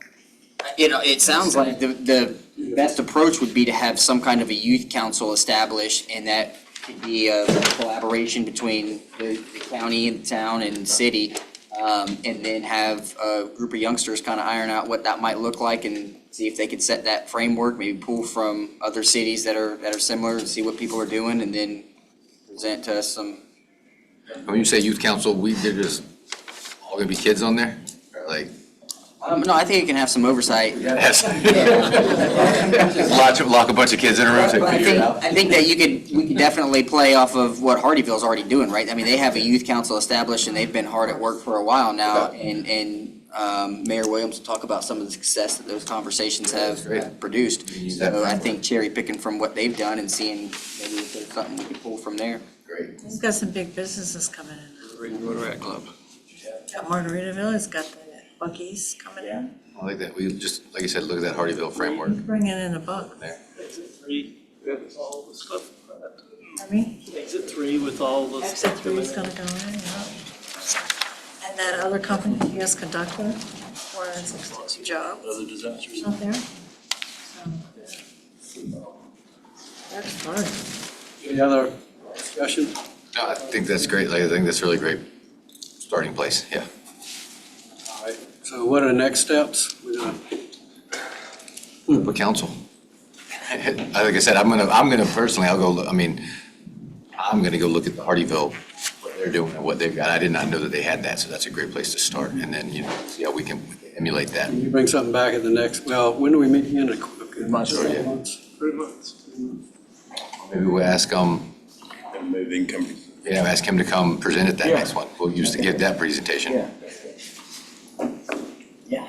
It sounds like the best approach would be to have some kind of a youth council established, and that could be a collaboration between the county and the town and city, and then have a group of youngsters kind of iron out what that might look like, and see if they could set that framework, maybe pull from other cities that are similar, and see what people are doing, and then present to us some. When you say youth council, they're just all gonna be kids on there? Or like, No, I think it can have some oversight. yes. Lock a bunch of kids in a room, say, But figure it out. I think that we could definitely play off of what Hardyville's already doing, right? I mean, they have a youth council established, and they've been hard at work for a while now, and Mayor Williams will talk about some of the success that those conversations have produced. So I think cherry picking from what they've done and seeing maybe if there's something we could pull from there. Great. He's got some big businesses coming in. Rotaract Club. Got Margaritaville, he's got the Buc-ee's coming in. I like that. We just, like you said, look at that Hardyville framework Bringing in a buck. there. Exit 3, with all the stuff. I mean, Exit 3 with all the exit stuff 3 coming is in. gonna go in, yeah. And that other company, PS Conductor, 462 jobs Other disasters. out there. So, that's fun. Any other discussion? No, I think that's great. Like, I think that's a really great starting place, yeah. All right, so what are the next steps? We're gonna But council. Like I said, I'm gonna personally, I'm gonna go look at the Hardyville, what they're doing and what they've got. I did not know that they had that, so that's a great place to start. And then, see how we can emulate that. You bring something back at the next, well, when do we meet again? Good months, yeah. 3 months. Maybe we'll ask ask him to come present at that next one. We'll use to give that presentation. Yeah.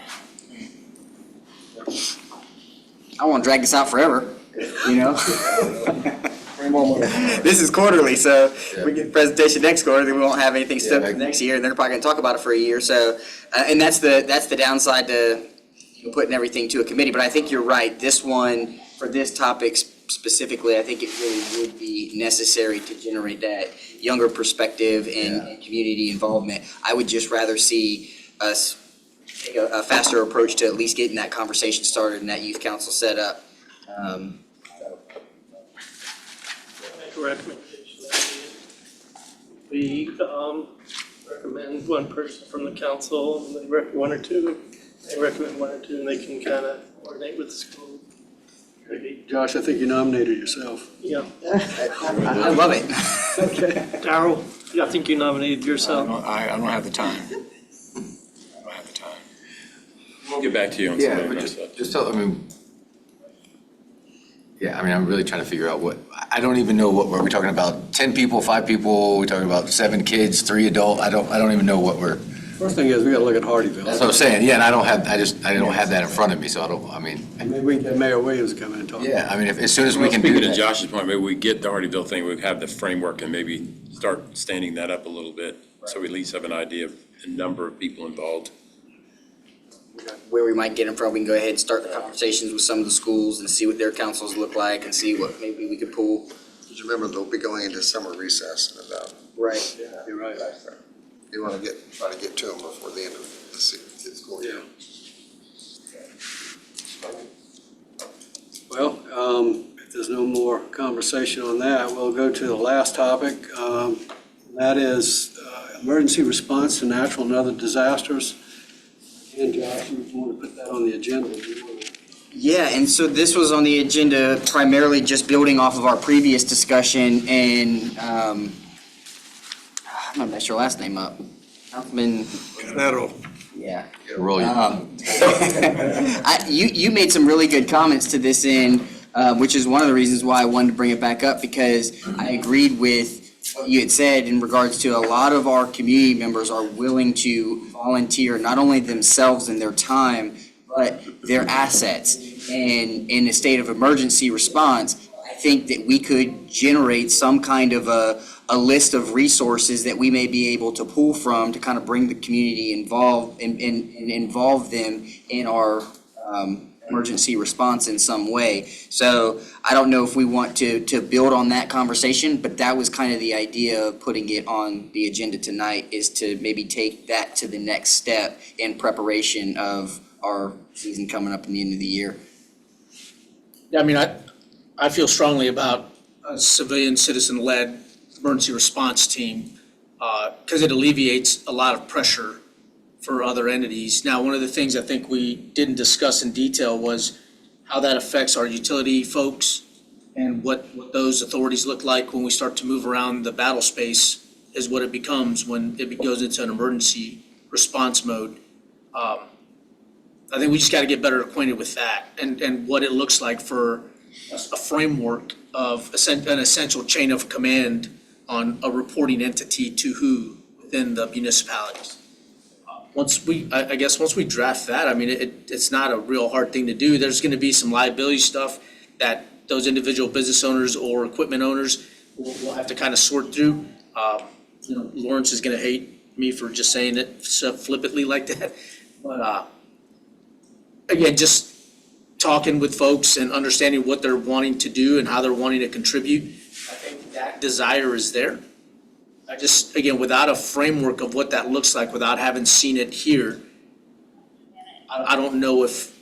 I won't drag this out forever, you know? This is quarterly, so we get a presentation next quarter, then we won't have anything set for next year, and they're probably gonna talk about it for a year, so. And that's the downside to putting everything to a committee, but I think you're right. This one, for this topic specifically, I think it really would be necessary to generate that younger perspective and community involvement. I would just rather see us take a faster approach to at least getting that conversation started and that youth council set up. Make a recommendation. We recommend one person from the council, and they recommend one or two, and they can kind of coordinate with the school. Josh, I think you nominated yourself. Yeah. I love it. Darrell, I think you nominated yourself. I don't have the time. We'll get back to you on some Yeah, of but that stuff. just tell, I'm really trying to figure out I don't even know what we talking about. 10 people, 5 people, we're talking about 7 kids, 3 adult. I don't even know what we're. First thing is, we gotta look at Hardyville. That's what I'm saying, yeah, and I don't have that in front of me, so Maybe we can get Mayor Williams to come in and talk. yeah, I mean, as soon as we Well, can do speaking to that. Josh's point, maybe we get the Hardyville thing, we have the framework and maybe start standing that up a little bit. So we at least have an idea of the number of people involved. Where we might get them from, we can go ahead and start the conversations with some of the schools and see what their councils look like and see what maybe we could pull. Just remember, they'll be going into summer recess in about. Right. You're right. You want to try to get to them before the end of the school year. Well, if there's no more conversation on that, we'll go to the last topic. That is emergency response to natural and other disasters. And Josh, you want to put that on the agenda? Yeah, and so this was on the agenda primarily just building off of our previous discussion and, I'm gonna mess your last name up. Councilman. Canaro. Yeah. Roll you. You made some really good comments to this end, which is one of the reasons why I wanted to bring it back up, because I agreed with what you had said in regards to a lot of our community members are willing to volunteer, not only themselves and their time, but their assets. And in a state of emergency response, I think that we could generate some kind of a list of resources that we may be able to pull from to kind of bring the community involved and involve them in our emergency response in some way. So I don't know if we want to build on that conversation, but that was kind of the idea of putting it on the agenda tonight, is to maybe take that to the next step in preparation of our season coming up in the end of the year. Yeah, I mean, I feel strongly about a civilian, citizen-led emergency response team, because it alleviates a lot of pressure for other entities. Now, one of the things I think we didn't discuss in detail was how that affects our utility folks and what those authorities look like when we start to move around the battle space, is what it becomes when it goes into an emergency response mode. I think we just got to get better acquainted with that and what it looks like for a framework of an essential chain of command on a reporting entity to who within the municipalities. Once we draft that, I mean, it's not a real hard thing to do. There's going to be some liability stuff that those individual business owners or equipment owners will have to kind of sort through. Lawrence is going to hate me for just saying it so flippantly like that, but again, just talking with folks and understanding what they're wanting to do and how they're wanting to contribute, I think that desire is there. Again, without a framework of what that looks like, without having seen it here, I don't know if,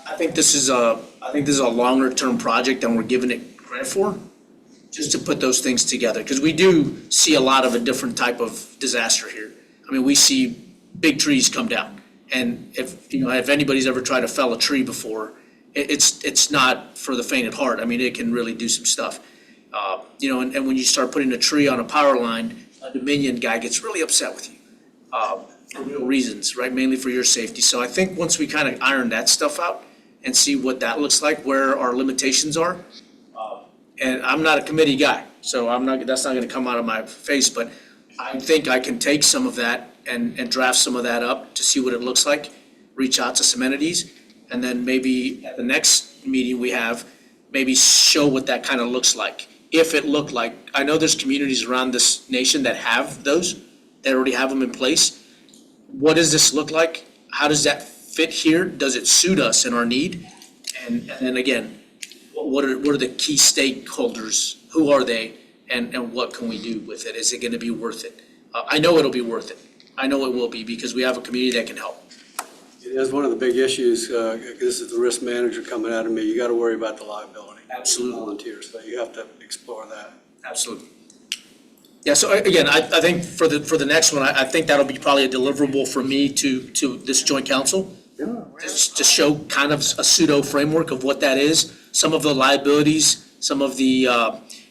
I think this is a longer term project than we're giving it credit for, just to put those things together, because we do see a lot of a different type of disaster here. I mean, we see big trees come down. And if anybody's ever tried to fell a tree before, it's not for the faint of heart. I mean, it can really do some stuff. And when you start putting a tree on a power line, a Dominion guy gets really upset with you for real reasons, right? Mainly for your safety. So I think once we kind of iron that stuff out, and see what that looks like, where our limitations are. And I'm not a committee guy, so that's not gonna come out of my face, but I think I can take some of that and draft some of that up to see what it looks like, reach out to some entities, and then maybe at the next meeting we have, maybe show what that kind of looks like. If it looked like, I know there's communities around this nation that have those, that already have them in place. What does this look like? How does that fit here? Does it suit us and our need? And then again, what are the key stakeholders? Who are they? And what can we do with it? Is it gonna be worth it? I know it'll be worth it. I know it will be, because we have a community that can help. It is one of the big issues, this is the risk manager coming out of me, you gotta worry about the liability. Absolutely. Volunteers, so you have to explore that. Absolutely. Yeah, so again, I think for the next one, I think that'll be probably a deliverable for me to this joint council. Just to show kind of a pseudo framework of what that is, some of the liabilities, some of the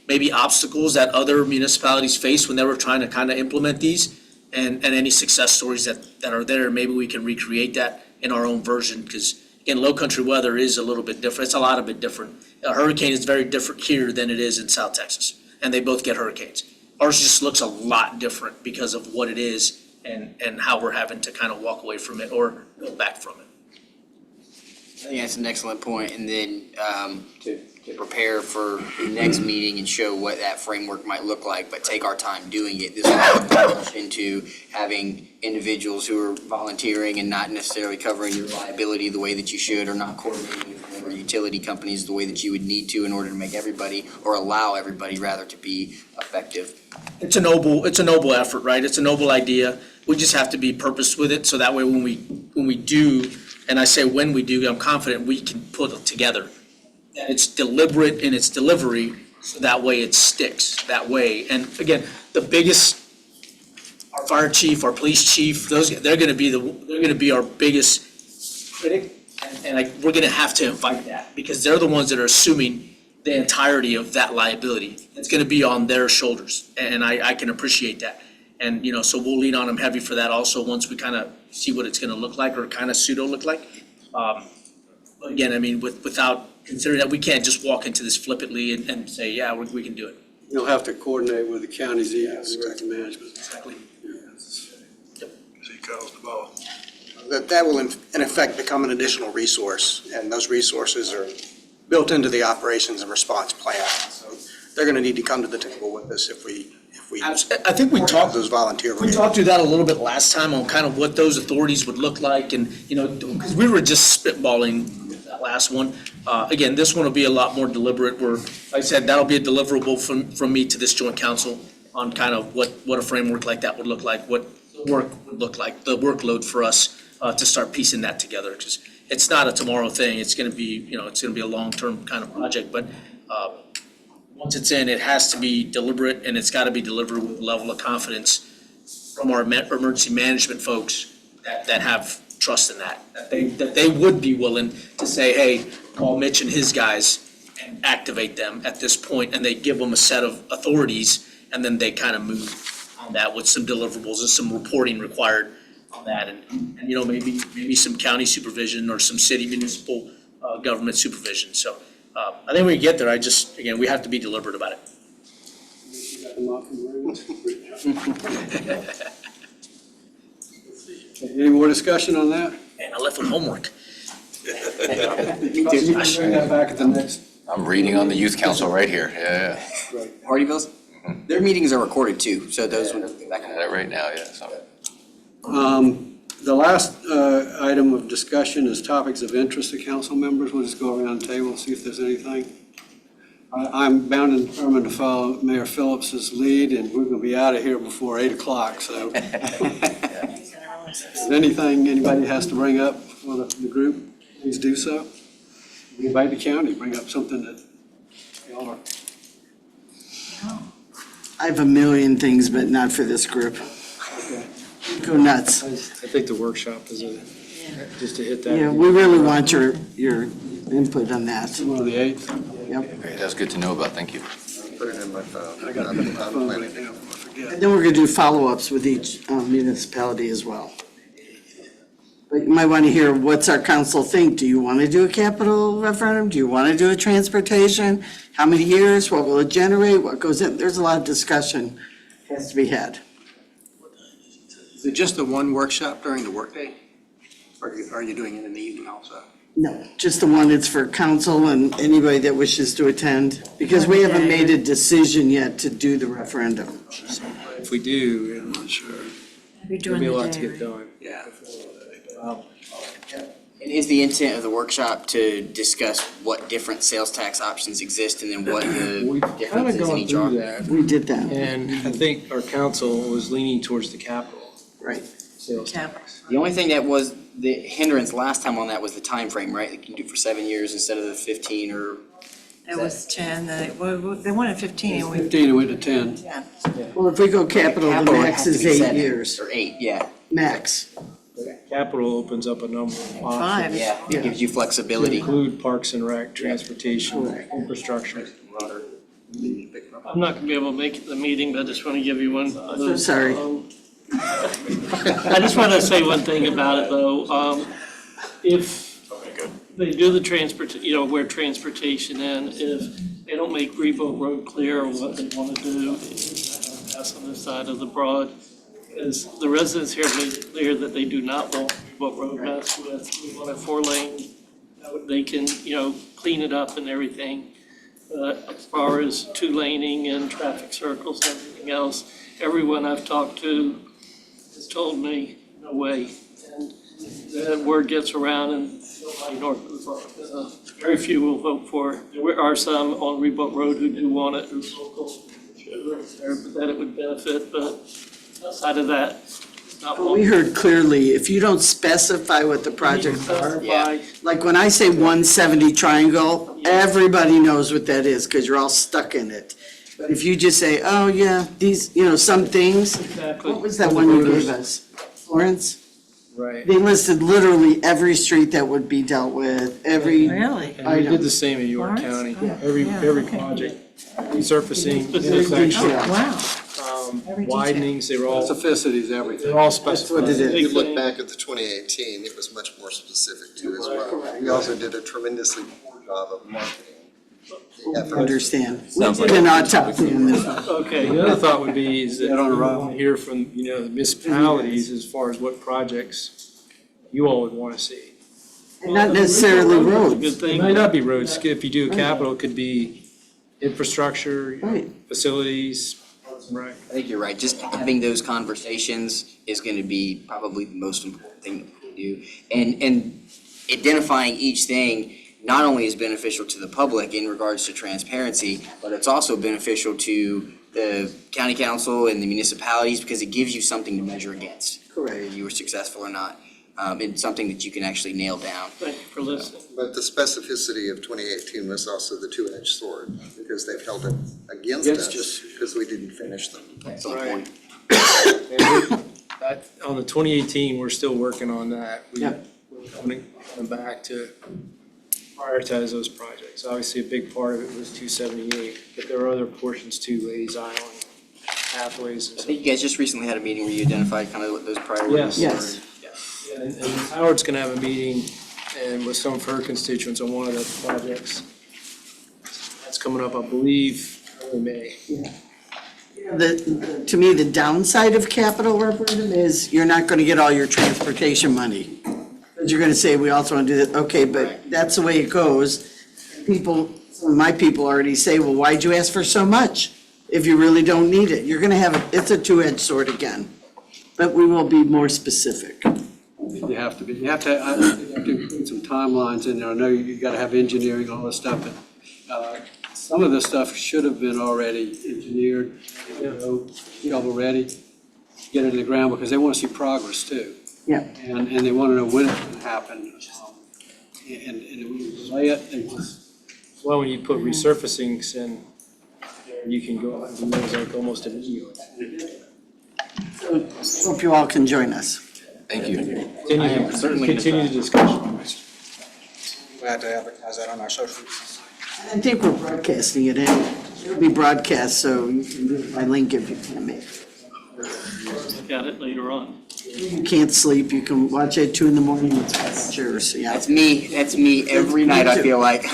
maybe obstacles that other municipalities face when they were trying to kind of implement these, and any success stories that are there. Maybe we can recreate that in our own version, because again, low country weather is a little bit different. It's a lot of bit different. A hurricane is very different here than it is in South Texas, and they both get hurricanes. Ours just looks a lot different because of what it is and how we're having to kind of walk away from it or go back from it. I think that's an excellent point. And then to prepare for the next meeting and show what that framework might look like, but take our time doing it. This will push into having individuals who are volunteering and not necessarily covering your liability the way that you should, or not coordinating with your utility companies the way that you would need to in order to make everybody, or allow everybody rather, to be effective. It's a noble effort, right? It's a noble idea. We just have to be purposed with it, so that way when we do, and I say when we do, I'm confident we can put it together. And it's deliberate in its delivery, so that way it sticks that way. And again, the biggest, our fire chief, our police chief, they're gonna be our biggest critic. And we're gonna have to invite that, because they're the ones that are assuming the entirety of that liability. It's gonna be on their shoulders, and I can appreciate that. And, so we'll lean on them heavy for that also, once we kind of see what it's gonna look like, or kind of pseudo look like. Again, I mean, without considering that, we can't just walk into this flippantly and say, yeah, we can do it. You'll have to coordinate with the county's emergency management. Exactly. That will in effect become an additional resource, and those resources are built into the operations and response plan. So they're going to need to come to the table with us if we I think we talked. those volunteer. We talked through that a little bit last time on kind of what those authorities would look like, and, because we were just spitballing that last one. Again, this one will be a lot more deliberate, where, like I said, that'll be a deliverable from me to this joint council on kind of what a framework like that would look like, what the work would look like, the workload for us to start piecing that together, because it's not a tomorrow thing. It's gonna be, it's gonna be a long-term kind of project, but once it's in, it has to be deliberate, and it's got to be delivered with a level of confidence from our emergency management folks that have trust in that they would be willing to say, hey, call Mitch and his guys and activate them at this point, and they give them a set of authorities, and then they kind of move on that with some deliverables and some reporting required on that, and maybe some county supervision or some city municipal government supervision. So I think when we get there, again, we have to be deliberate about it. Any more discussion on that? And I left with homework. You can bring that back at the next. I'm reading on the youth council right here, yeah. Hardyville's, their meetings are recorded too, so those would go back. That right now, yeah, so. The last item of discussion is topics of interest to council members. We'll just go around the table and see if there's anything. I'm bound and determined to follow Mayor Phillips's lead, and we're going to be out of here before 8 o'clock, so. Is there anything anybody has to bring up for the group, please do so. Invite the county, bring up something that y'all are. I have a million things, but not for this group. Okay. Go nuts. I think the workshop is just to hit that. Yeah, we really want your input on that. One of the 8th. Yep. Great, that's good to know about, thank you. Put it in my phone. I got to put my phone right now before I forget. And then we're going to do follow-ups with each municipality as well. But you might want to hear, what's our council think? Do you want to do a capital referendum? Do you want to do a transportation? How many years? What will it generate? What goes in? There's a lot of discussion has to be had. Is it just the one workshop during the workday? Or are you doing it in the evening also? No, just the one that's for council and anybody that wishes to attend, because we haven't made a decision yet to do the referendum. If we do, I'm not sure. You're There'll doing be a the lot to day, get right? done. Yeah. And is the intent of the workshop to discuss what different sales tax options exist and then what the We've kind of differences in gone each are? through that, We did that, and I think our council was leaning towards the capital right. sales Capital. tax. The only thing that was the hindrance last time on that was the time frame, right? They can do it for 7 years instead of the 15 or, It was 10, they wanted 15, and we, 15, it went to 10. yeah. Well, if we go capital, the Capital, it max has to is be 8 7 years, or 8, yeah. max. Capital opens up a number of Five. options. Yeah, it gives you To flexibility. include parks and rec, transportation, infrastructure. I'm not gonna be able to make the meeting, but I just want to give you one. So sorry. I just want to say one thing about it, though. If they do the where transportation in, if they don't make Revolt Road clear on what they want to do, pass on the side of the Broad, because the residents here made it clear that they do not want Revolt Road messed with. We want a 4-lane, they can, clean it up and everything. But as far as 2-laning and traffic circles and everything else, everyone I've talked to has told me, no way. And the word gets around and nobody north of very few will vote for it. There are some on Reebok Road who do want it, who's local, there, but that it would benefit, but outside of that, it's not But we one. heard clearly, if you don't specify what the projects are, Yeah. like when I say 170 triangle, everybody knows what that is, because you're all stuck in it. But if you just say, oh, yeah, these, some things, Exactly. what was that one you gave us? Florence? Right. They listed literally every street that would be dealt with, every Really? And we did the same in York Lawrence? County. Yeah. Every Yeah, okay. project, resurfacing, Specific intersection, Oh, wow. Every detail. widenings, they were all, Specificities, everything. they're all That's what specified. it is. If you look back at the 2018, it was much more specific too as well. We also did a tremendously poor job of marketing. the effort. Understand. Sounds We like did an a- autopsy on this one. Okay. The other thought would be is that Get on the we road. want to hear from, the municipalities as far as what projects you all would want to see. And not necessarily Good roads. It thing. might not be roads, if you do a capital, it could be infrastructure, Right. facilities, right? I think you're right. Just having those conversations is going to be probably the most important thing that we do. And identifying each thing not only is beneficial to the public in regards to transparency, but it's also beneficial to the county council and the municipalities because it gives you something to measure against. Correct. Whether you were successful or not. It's something that you can actually nail down. Thank you for listening. But the specificity of 2018 was also the two-edged sword, because they've held it against Against us, because we didn't finish them. Excellent Right. point. On the 2018, we're still working on that. Yep. We're coming back to prioritize those projects. Obviously, a big part of it was 278, but there are other portions too, Ladies Island, pathways and I stuff. think you guys just recently had a meeting where you identified kind of what those priorities were. Yes. And Howard's gonna have a meeting and with some of her constituents on one of the projects. That's coming up, I believe, early May. To me, the downside of capital referendum is you're not gonna get all your transportation money. Because you're gonna say, we also wanna do that, okay, but that's the way it goes. People, some of my people already say, well, why'd you ask for so much if you really don't need it? You're gonna have, it's a two-edged sword again. But we will be more specific. You have to be, I think you have to include some timelines in there. I know you gotta have engineering, all this stuff, but, some of this stuff should have been already engineered, shovel ready, get it in the ground, because they wanna see progress too. Yeah. And they wanna know when it's gonna happen. And if we delay it, they just, Well, when you put resurfacings in, you can go, and do those like almost immediately. So hope you all can join us. Thank you. Continue the discussion. Glad to advertise that on our social. I think we're broadcasting it anyway. It'll be broadcast, so you can do it by link if you can't make it. Look at it later on. You can't sleep, you can watch it at 2 a.m, it's yours, yeah. That's me every night, I feel like.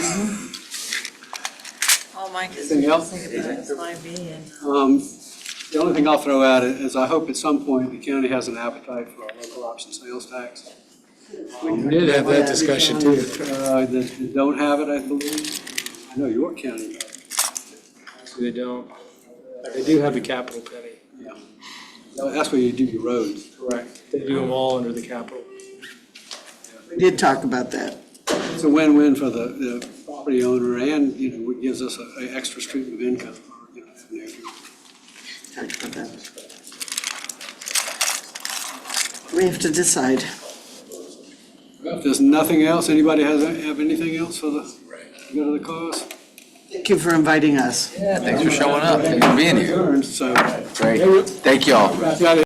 All Mike is Anything else? thinking about is 5B and. The only thing I'll throw out is I hope at some point the county has an appetite for a local option sales tax. We did have that discussion too. That don't have it, I believe. I know York County does. They don't. They do have the capital penny. Yeah. That's where you do your roads. Correct. They do them all under the capital. We did talk about that. It's a win-win for the property owner and, it gives us an extra stream of income. Talked about that. We have to decide. If there's nothing else, anybody have anything else for the good of the cause? Thank you for inviting us. Yeah, thanks for showing up, thanks for being here. So. Great, thank y'all.